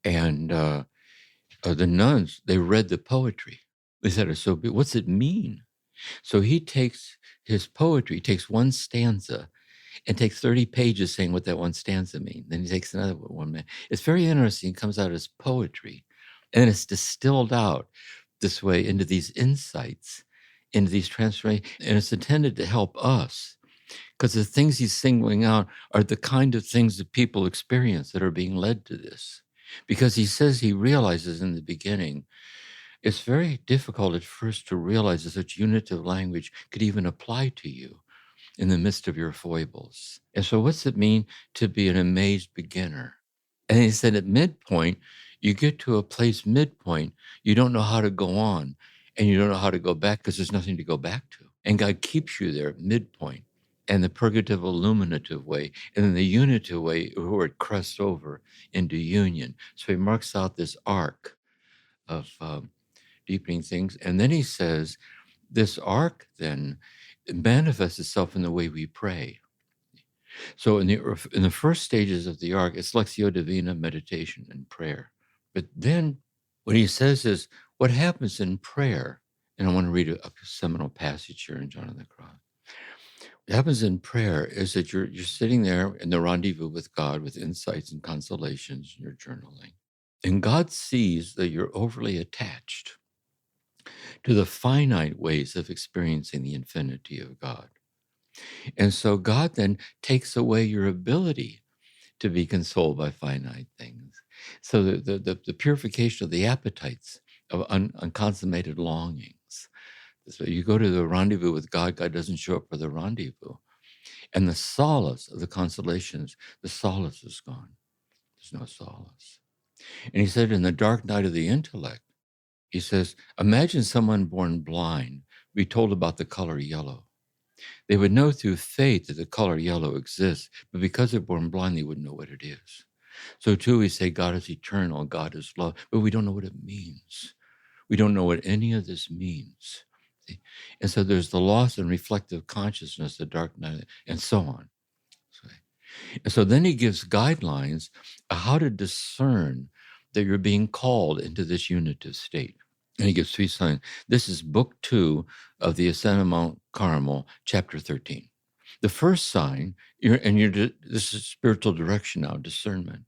S2: And the nuns, they read the poetry. They said, "It's so big. What's it mean?" So he takes his poetry, takes one stanza and takes 30 pages saying what that one stanza means. Then he takes another one. It's very interesting. It comes out as poetry. And it's distilled out this way into these insights, into these transformations. And it's intended to help us, because the things he's singling out are the kind of things that people experience that are being led to this. Because he says he realizes in the beginning, it's very difficult at first to realize that such unitive language could even apply to you in the midst of your foibles. And so what's it mean to be an amazed beginner? And he said at midpoint, you get to a place midpoint, you don't know how to go on and you don't know how to go back because there's nothing to go back to. And God keeps you there at midpoint, and the purgative illuminative way, and then the unitive way where it crests over into union. So he marks out this arc of deepening things. And then he says, this arc then manifests itself in the way we pray. So in the first stages of the arc, it's Lectio Divina, meditation and prayer. But then what he says is, what happens in prayer, and I want to read a seminal passage here in John of the Cross. What happens in prayer is that you're sitting there in the rendezvous with God with insights and consolations in your journaling. And God sees that you're overly attached to the finite ways of experiencing the infinity of God. And so God then takes away your ability to be consoled by finite things. So the purification of the appetites of unconsummated longings. So you go to the rendezvous with God, God doesn't show up for the rendezvous. And the solace of the consolations, the solace is gone. There's no solace. And he said, in the dark night of the intellect, he says, imagine someone born blind be told about the color yellow. They would know through faith that the color yellow exists, but because they're born blind, they wouldn't know what it is. So too, we say God is eternal, God is love, but we don't know what it means. We don't know what any of this means. See? And so there's the loss and reflective consciousness, the dark night, and so on. And so then he gives guidelines of how to discern that you're being called into this unitive state. And he gives 3 signs. This is book 2 of the Ascent of Mount Carmel, chapter 13. The first sign, this is spiritual direction now, discernment.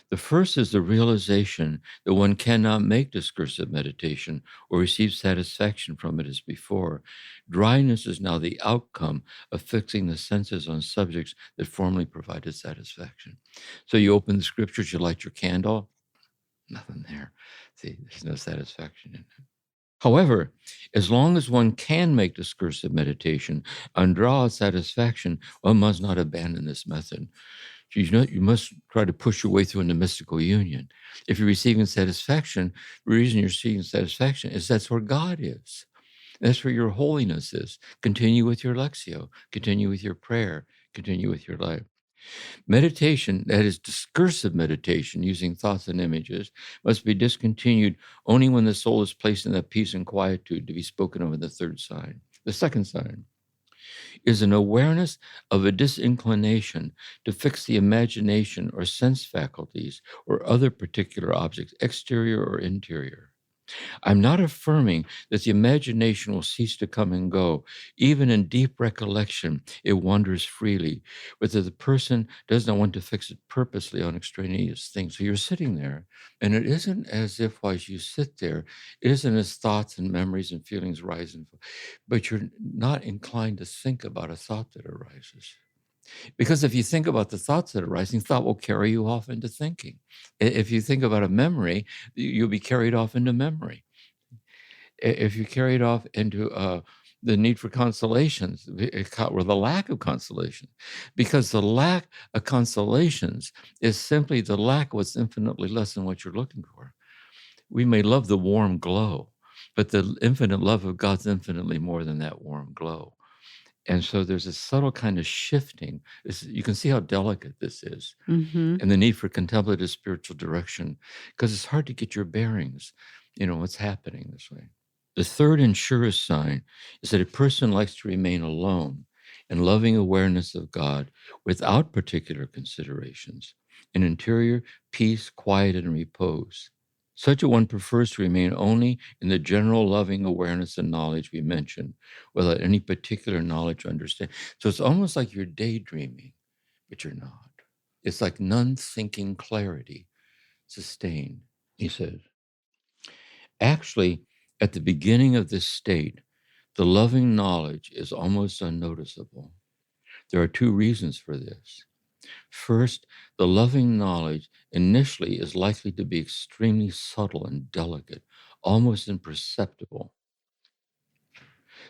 S2: The first is the realization that one cannot make discursive meditation or receive satisfaction from it as before. Dryness is now the outcome of fixing the senses on subjects that formerly provided satisfaction. So you open the scriptures, you light your candle, nothing there. See, there's no satisfaction in it. However, as long as one can make discursive meditation and draw satisfaction, one must not abandon this method. You must try to push your way through into mystical union. If you're receiving satisfaction, the reason you're receiving satisfaction is that's where God is. That's where your holiness is. Continue with your Lectio, continue with your prayer, continue with your life. Meditation, that is discursive meditation using thoughts and images, must be discontinued only when the soul is placed in that peace and quietude to be spoken of in the third sign. The second sign is an awareness of a disinclination to fix the imagination or sense faculties or other particular objects, exterior or interior. I'm not affirming that the imagination will cease to come and go. Even in deep recollection, it wanders freely, but that the person does not want to fix it purposely on extraneous things. So you're sitting there, and it isn't as if while you sit there, it isn't as thoughts and memories and feelings rise and fall, but you're not inclined to think about a thought that arises. Because if you think about the thoughts that are arising, thought will carry you off into thinking. If you think about a memory, you'll be carried off into memory. If you're carried off into the need for consolations, or the lack of consolation, because the lack of consolations is simply the lack of what's infinitely less than what you're looking for. We may love the warm glow, But the infinite love of God's infinitely more than that warm glow. And so there's a subtle kind of shifting. You can see how delicate this is,
S3: Mm-hmm.
S2: and the need for contemplative spiritual direction, because it's hard to get your bearings, what's happening this way. The third and surest sign is that a person likes to remain alone in loving awareness of God without particular considerations, in interior peace, quiet, and repose. Such a one prefers to remain only in the general loving awareness and knowledge we mentioned, without any particular knowledge or understanding. So it's almost like you're daydreaming, but you're not. It's like non-thinking clarity, sustained, he says. Actually, at the beginning of this state, the loving knowledge is almost unnoticeable. There are two reasons for this. First, the loving knowledge initially is likely to be extremely subtle and delicate, almost imperceptible.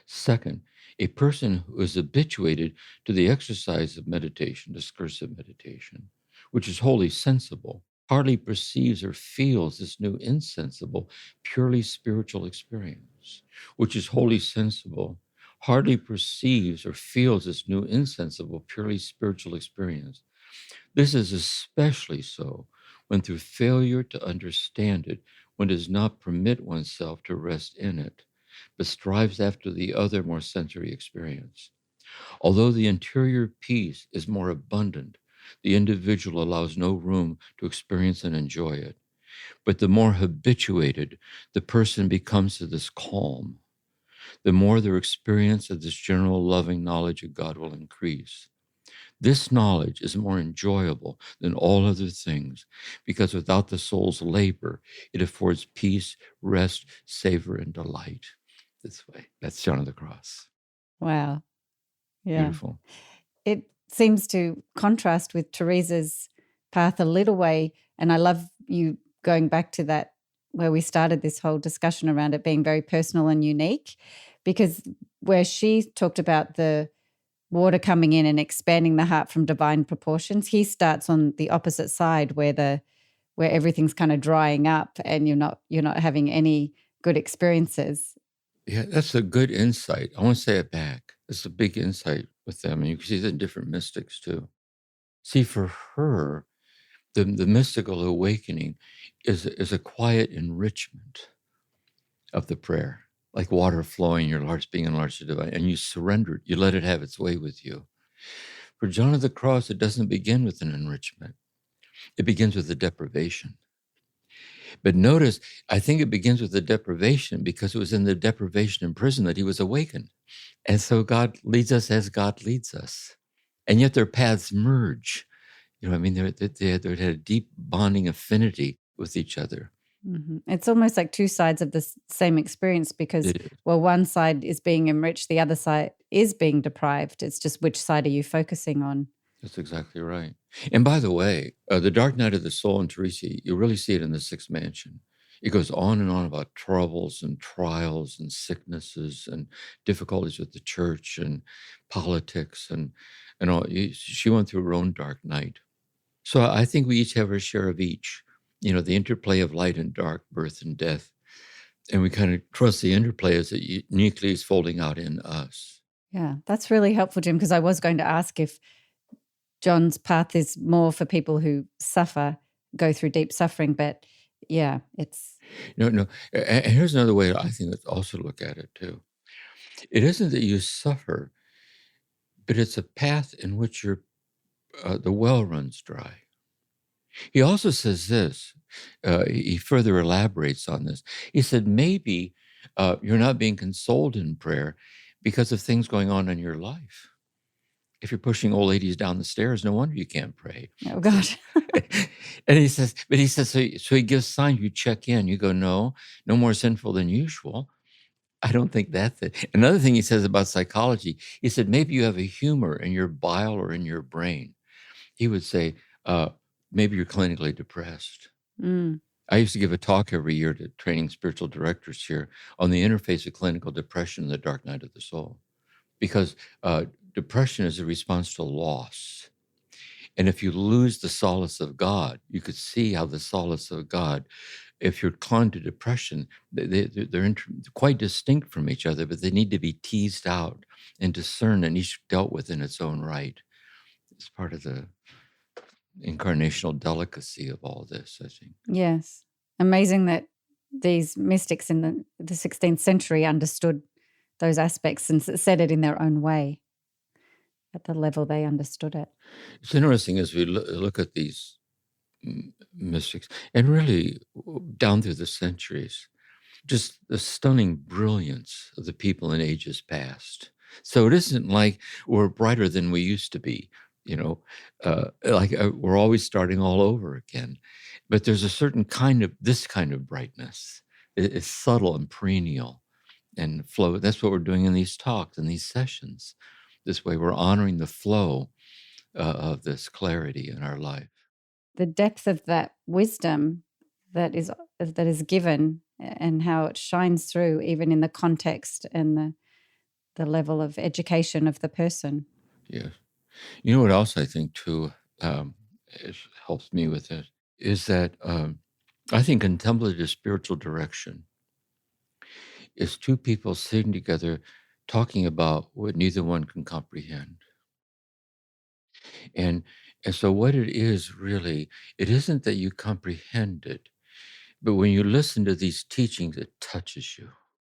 S2: Second, a person who is habituated to the exercise of meditation, discursive meditation, which is wholly sensible, hardly perceives or feels this new insensible, purely spiritual experience, which is wholly sensible, hardly perceives or feels this new insensible, purely spiritual experience. This is especially so when, through failure to understand it, one does not permit oneself to rest in it, but strives after the other more sensory experience. Although the interior peace is more abundant, the individual allows no room to experience and enjoy it. But the more habituated the person becomes to this calm, the more their experience of this general loving knowledge of God will increase. This knowledge is more enjoyable than all other things, because without the soul's labor, it affords peace, rest, savor, and delight. This way. That's John of the Cross.
S3: Wow. Yeah.
S2: Beautiful.
S3: It seems to contrast with Teresa's path a little way. And I love you going back to that where we started this whole discussion around it being very personal and unique, because where she talked about the water coming in and expanding the heart from divine proportions, he starts on the opposite side where everything's kind of drying up and you're not having any good experiences.
S2: Yeah, that's a good insight. I want to say it back. It's a big insight with them. And you can see that in different mystics too. See, for her, the mystical awakening is a quiet enrichment of the prayer, like water flowing, your heart's being enlarged to divine, and you surrender it, you let it have its way with you. For John of the Cross, it doesn't begin with an enrichment. It begins with a deprivation. But notice, I think it begins with the deprivation because it was in the deprivation in prison that he was awakened. And so God leads us as God leads us. And yet their paths merge. I mean, they had a deep bonding affinity with each other.
S3: Mm-hmm. It's almost like two sides of the same experience because, well, one side is being enriched, the other side is being deprived. It's just which side are you focusing on?
S2: That's exactly right. And by the way, the dark night of the soul in Teresa, you really see it in the sixth mansion. It goes on and on about troubles and trials and sicknesses and difficulties with the church and politics and all. She went through her own dark night. So I think we each have our share of each, the interplay of light and dark, birth and death. And we kind of trust the interplay as it uniquely is folding out in us.
S3: Yeah, that's really helpful, Jim, because I was going to ask if John's path is more for people who suffer, go through deep suffering, but yeah, it's...
S2: No. And here's another way I think to also look at it too. It isn't that you suffer, but it's a path in which the well runs dry. He also says this, he further elaborates on this. He said, maybe you're not being consoled in prayer because of things going on in your life. If you're pushing old ladies down the stairs, no wonder you can't pray.
S3: Oh, God.
S2: And he says, so he gives signs, you check in, you go, no more sinful than usual. I don't think that's it. Another thing he says about psychology, he said, maybe you have a humor in your bile or in your brain. He would say, maybe you're clinically depressed. I used to give a talk every year to training spiritual directors here on the interface of clinical depression and the dark night of the soul. Because depression is a response to loss. And if you lose the solace of God, you could see how the solace of God, if you're inclined to depression, they're quite distinct from each other, but they need to be teased out and discerned and each dealt with in its own right. It's part of the incarnational delicacy of all this, I think.
S3: Yes. Amazing that these mystics in the 16th century understood those aspects and said it in their own way at the level they understood it.
S2: It's interesting as we look at these mystics and really down through the centuries, just the stunning brilliance of the people in ages past. So it isn't like we're brighter than we used to be, we're always starting all over again. But there's a certain this kind of brightness. It's subtle and perennial and flow. That's what we're doing in these talks and these sessions. This way we're honoring the flow of this clarity in our life.
S3: The depth of that wisdom that is given and how it shines through even in the context and the level of education of the person.
S2: Yes. You know what else I think too it helps me with it is that I think contemplative spiritual direction is two people sitting together talking about what neither one can comprehend. And so what it is really, it isn't that you comprehend it, but when you listen to these teachings, it touches you.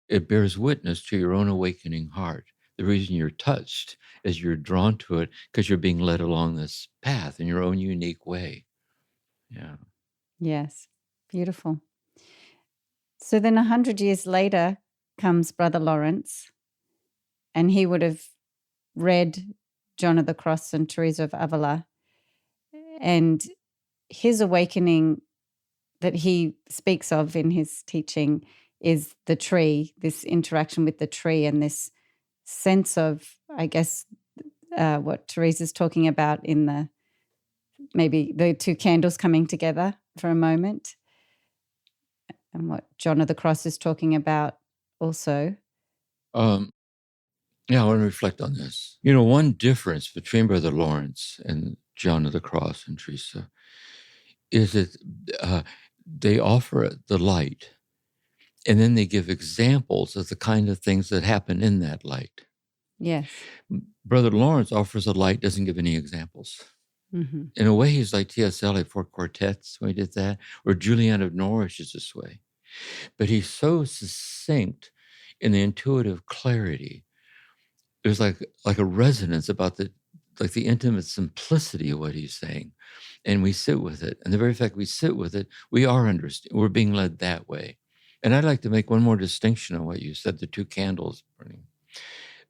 S2: It bears witness to your own awakening heart. The reason you're touched is you're drawn to it because you're being led along this path in your own unique way. Yeah.
S3: Yes. Beautiful. So then 100 years later comes Brother Lawrence, and he would have read John of the Cross and Teresa of Ávila, and his awakening that he speaks of in his teaching is the tree, this interaction with the tree and this sense of, I guess, what Teresa's talking about in maybe the two candles coming together for a moment, and what John of the Cross is talking about also.
S2: Yeah, I want to reflect on this. One difference between Brother Lawrence and John of the Cross and Teresa is that they offer the light, and then they give examples of the kind of things that happen in that light.
S3: Yes.
S2: Brother Lawrence offers a light, doesn't give any examples. Mm-hmm. In a way, he's like T.S. Eliot, Four Quartets, when he did that, or Julian of Norwich is this way. But he's so succinct in the intuitive clarity. There's like a resonance about the intimate simplicity of what he's saying. And we sit with it. And the very fact we sit with it, we're being led that way. And I'd like to make one more distinction on what you said, the two candles burning.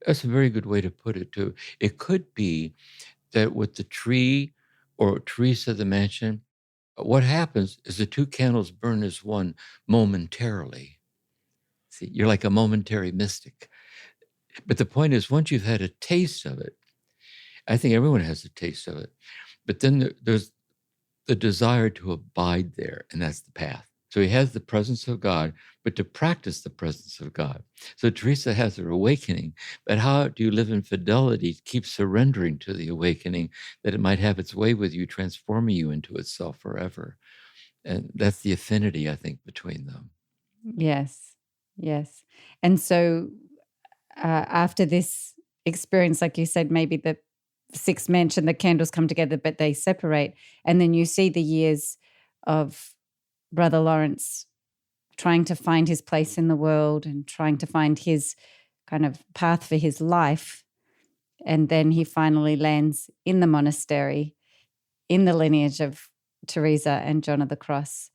S2: That's a very good way to put it, too. It could be that with the tree or Teresa, the mansion, what happens is the two candles burn as one momentarily. See, you're like a momentary mystic. But the point is, once you've had a taste of it, I think everyone has a taste of it, but then there's the desire to abide there, and that's the path. So he has the presence of God, but to practice the presence of God. So Teresa has her awakening, but how do you live in fidelity to keep surrendering to the awakening, that it might have its way with you, transforming you into itself forever? And that's the affinity, I think, between them.
S3: Yes, yes. And so after this experience, like you said, maybe the sixth mention, the candles come together, but they separate. And then you see the years of Brother Lawrence trying to find his place in the world and trying to find his kind of path for his life. And then he finally lands in the monastery, in the lineage of Teresa and John of the Cross.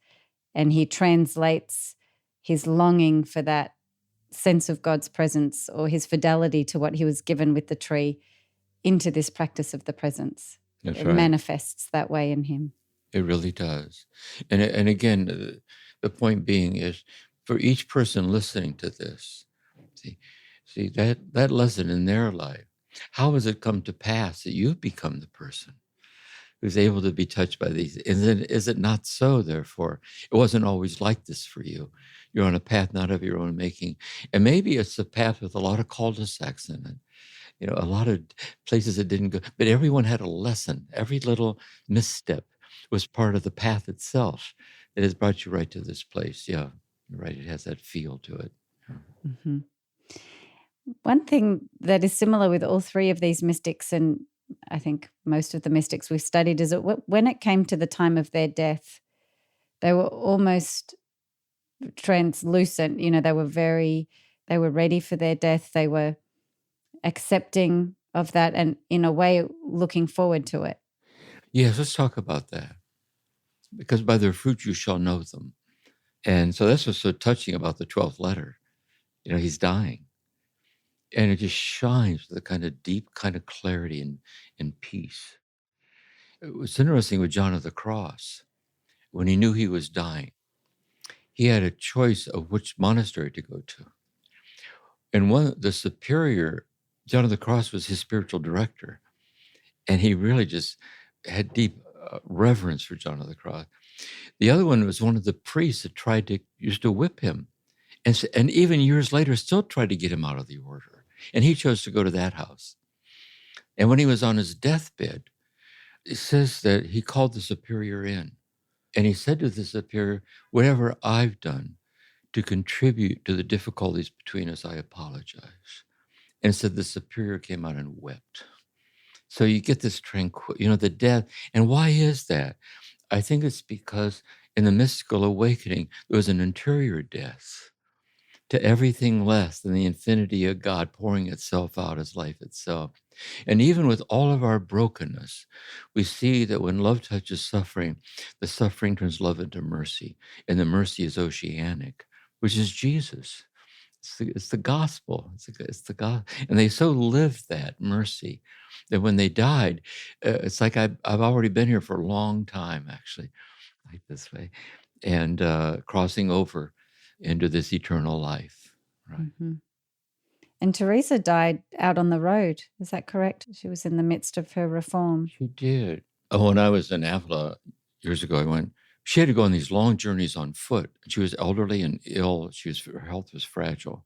S3: And he translates his longing for that sense of God's presence, or his fidelity to what he was given with the tree, into this practice of the presence.
S2: That's
S3: it
S2: right.
S3: manifests that way in him.
S2: It really does. And again, the point being is, for each person listening to this, see that lesson in their life, how has it come to pass that you've become the person who's able to be touched by these? Is it not so, therefore? It wasn't always like this for you. You're on a path not of your own making. And maybe it's a path with a lot of cul-de-sacs in it. A lot of places that didn't go, but everyone had a lesson. Every little misstep was part of the path itself. It has brought you right to this place. Yeah, you're right. It has that feel to it.
S3: Mm-hmm. One thing that is similar with all three of these mystics, and I think most of the mystics we've studied, is that when it came to the time of their death, they were almost translucent. They were ready for their death. They were accepting of that and in a way looking forward to it.
S2: Yes, let's talk about that. Because by their fruit you shall know them. And so that's what's so touching about the 12th letter. He's dying. And it just shines with a kind of deep kind of clarity and peace. It was interesting with John of the Cross. When he knew he was dying, he had a choice of which monastery to go to. And the superior, John of the Cross, was his spiritual director. And he really just had deep reverence for John of the Cross. The other one was one of the priests that used to whip him. And even years later, still tried to get him out of the order. And he chose to go to that house. And when he was on his deathbed, it says that he called the superior in. And he said to the superior, whatever I've done to contribute to the difficulties between us, I apologize. And said the superior came out and wept. So you get this tranquil, the death. And why is that? I think it's because in the mystical awakening, there was an interior death to everything less than the infinity of God pouring itself out as life itself. And even with all of our brokenness, we see that when love touches suffering, the suffering turns love into mercy, and the mercy is oceanic, which is Jesus. It's the gospel. It's the gospel. And they so lived that mercy that when they died, it's like I've already been here for a long time, actually, like this way, and crossing over into this eternal life. Right.
S3: Mm-hmm. And Teresa died out on the road. Is that correct? She was in the midst of her reform.
S2: She did. Oh, when I was in Ávila years ago, she had to go on these long journeys on foot. She was elderly and ill. Her health was fragile.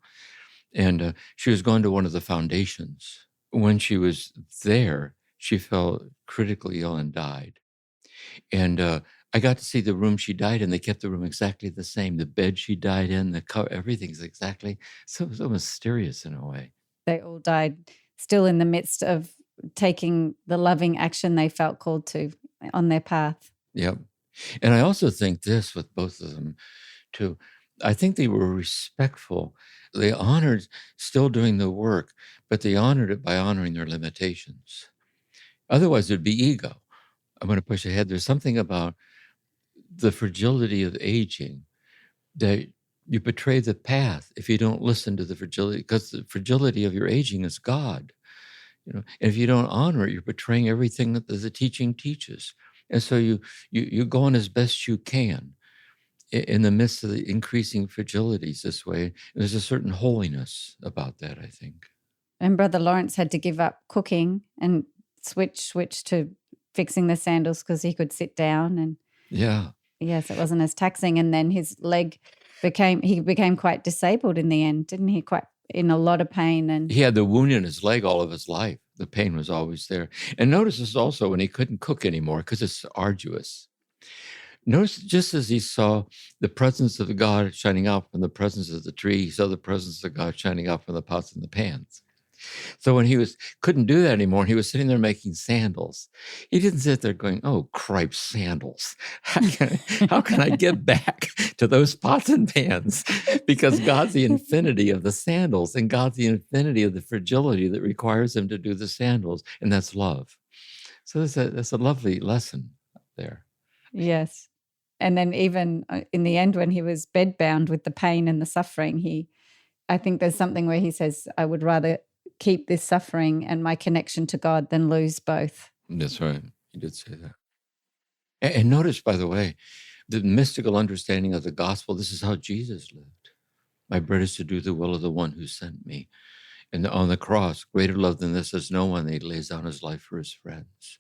S2: And she was going to one of the foundations. When she was there, she fell critically ill and died. And I got to see the room she died in. They kept the room exactly the same. The bed she died in, the cover, everything's exactly so mysterious in a way.
S3: They all died still in the midst of taking the loving action they felt called to on their path.
S2: Yep. And I also think this with both of them too. I think they were respectful. They honored still doing the work, but they honored it by honoring their limitations. Otherwise, there'd be ego. I'm going to push ahead. There's something about the fragility of aging that you betray the path if you don't listen to the fragility, because the fragility of your aging is God. And if you don't honor it, you're betraying everything that the teaching teaches. And so you go on as best you can in the midst of the increasing fragilities this way. And there's a certain holiness about that, I think.
S3: And Brother Lawrence had to give up cooking and switch to fixing the sandals because he could sit down. And
S2: yeah.
S3: Yes, it wasn't as taxing. And then his leg became quite disabled in the end, didn't he? Quite in a lot of pain. And
S2: he had the wound in his leg all of his life. The pain was always there. And notice this also when he couldn't cook anymore because it's arduous. Notice just as he saw the presence of God shining out from the presence of the tree, he saw the presence of God shining out from the pots and the pans. So when he couldn't do that anymore, and he was sitting there making sandals, he didn't sit there going, oh, cripe, sandals. How can I get back to those pots and pans? Because God's the infinity of the sandals, and God's the infinity of the fragility that requires him to do the sandals, and that's love. So that's a lovely lesson there.
S3: Yes. And then even in the end, when he was bedbound with the pain and the suffering, I think there's something where he says, I would rather keep this suffering and my connection to God than lose both.
S2: That's right. He did say that. And notice, by the way, the mystical understanding of the gospel, this is how Jesus lived. My bread is to do the will of the one who sent me. And on the cross, greater love than this has no one. He lays down his life for his friends.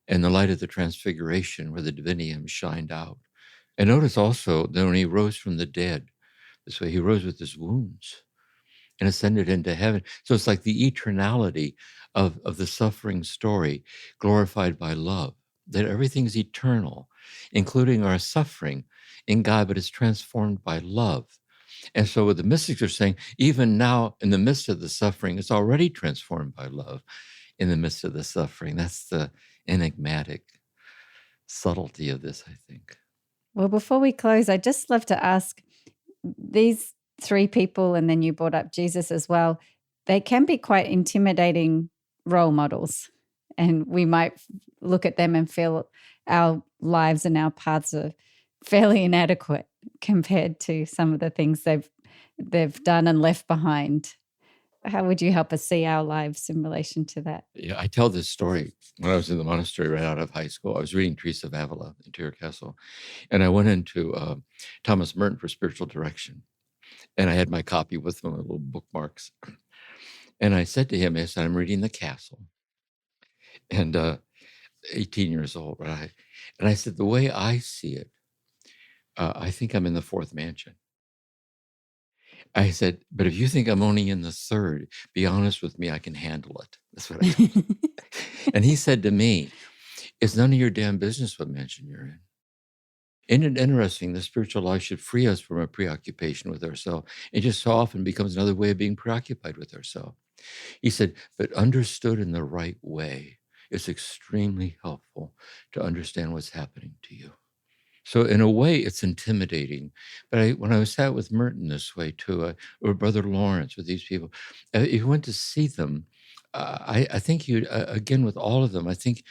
S2: And the light of the transfiguration where the divinity in him shined out. And notice also that when he rose from the dead, this way he rose with his wounds. and ascended into heaven. So it's like the eternality of the suffering story glorified by love, that everything's eternal, including our suffering in God, but it's transformed by love. And so what the mystics are saying, even now in the midst of the suffering, it's already transformed by love in the midst of the suffering. That's the enigmatic subtlety of this, I think.
S3: Well, before we close, I'd just love to ask, these three people, and then you brought up Jesus as well, they can be quite intimidating role models. And we might look at them and feel our lives and our paths are fairly inadequate compared to some of the things they've done and left behind. How would you help us see our lives in relation to that?
S2: Yeah, I tell this story. When I was in the monastery right out of high school, I was reading Teresa of Ávila, Interior Castle, and I went into Thomas Merton for spiritual direction. And I had my copy with me, my little bookmarks. And I said to him, I said, I'm reading The Castle. And 18 years old, right? And I said, the way I see it, I think I'm in the fourth mansion. I said, but if you think I'm only in the third, be honest with me, I can handle it. That's what I told him. And he said to me, it's none of your damn business what mansion you're in. Isn't it interesting? The spiritual life should free us from a preoccupation with ourselves. It just so often becomes another way of being preoccupied with ourselves. He said, but understood in the right way, it's extremely helpful to understand what's happening to you. So in a way, it's intimidating. But when I sat with Merton this way too, or Brother Lawrence, with these people, if you went to see them, I think you, again, with all of them, I think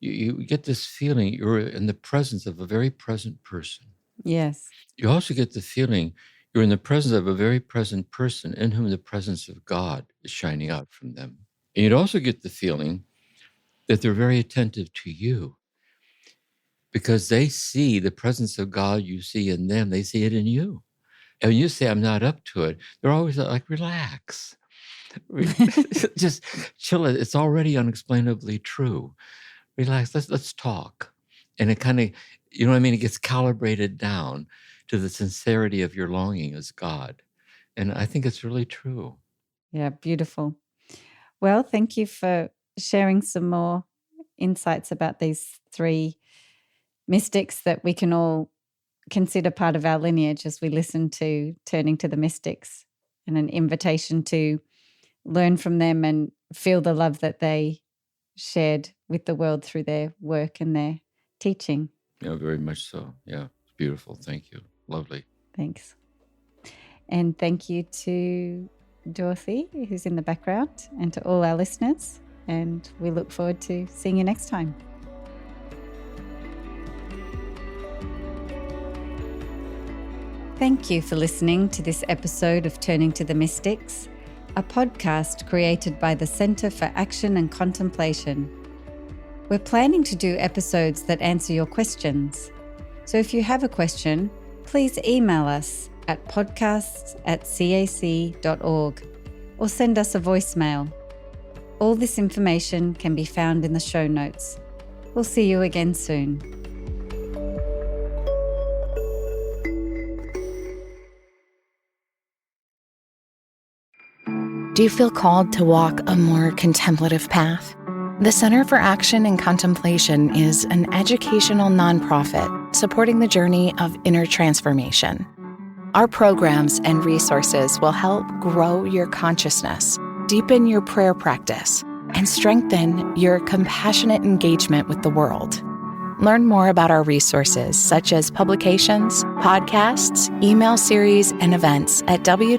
S2: you get this feeling you're in the presence of a very present person.
S3: Yes.
S2: You also get the feeling you're in the presence of a very present person in whom the presence of God is shining out from them. And you'd also get the feeling that they're very attentive to you, because they see the presence of God you see in them. They see it in you. And when you say, I'm not up to it, they're always like, relax. Just chill it. It's already unexplainably true. Relax. Let's talk. And it kind of, you know what I mean? It gets calibrated down to the sincerity of your longing as God. And I think it's really true.
S3: Yeah, beautiful. Well, thank you for sharing some more insights about these three mystics that we can all consider part of our lineage as we listen to Turning to the Mystics, and an invitation to learn from them and feel the love that they shared with the world through their work and their teaching.
S2: Yeah, very much so. Yeah, it's beautiful. Thank you. Lovely.
S3: Thanks. And thank you to Dorothy, who's in the background, and to all our listeners. And we look forward to seeing you next time. Thank you for listening to this episode of Turning to the Mystics, a podcast created by the Center for Action and Contemplation. We're planning to do episodes that answer your questions. So if you have a question, please email us at podcasts@cac.org or send us a voicemail. All this information can be found in the show notes. We'll see you again soon.
S1: Do you feel called to walk a more contemplative path? The Center for Action and Contemplation is an educational nonprofit supporting the journey of inner transformation. Our programs and resources will help grow your consciousness, deepen your prayer practice, and strengthen your compassionate engagement with the world. Learn more about our resources, such as publications, podcasts, email series, and events at www.cac.org.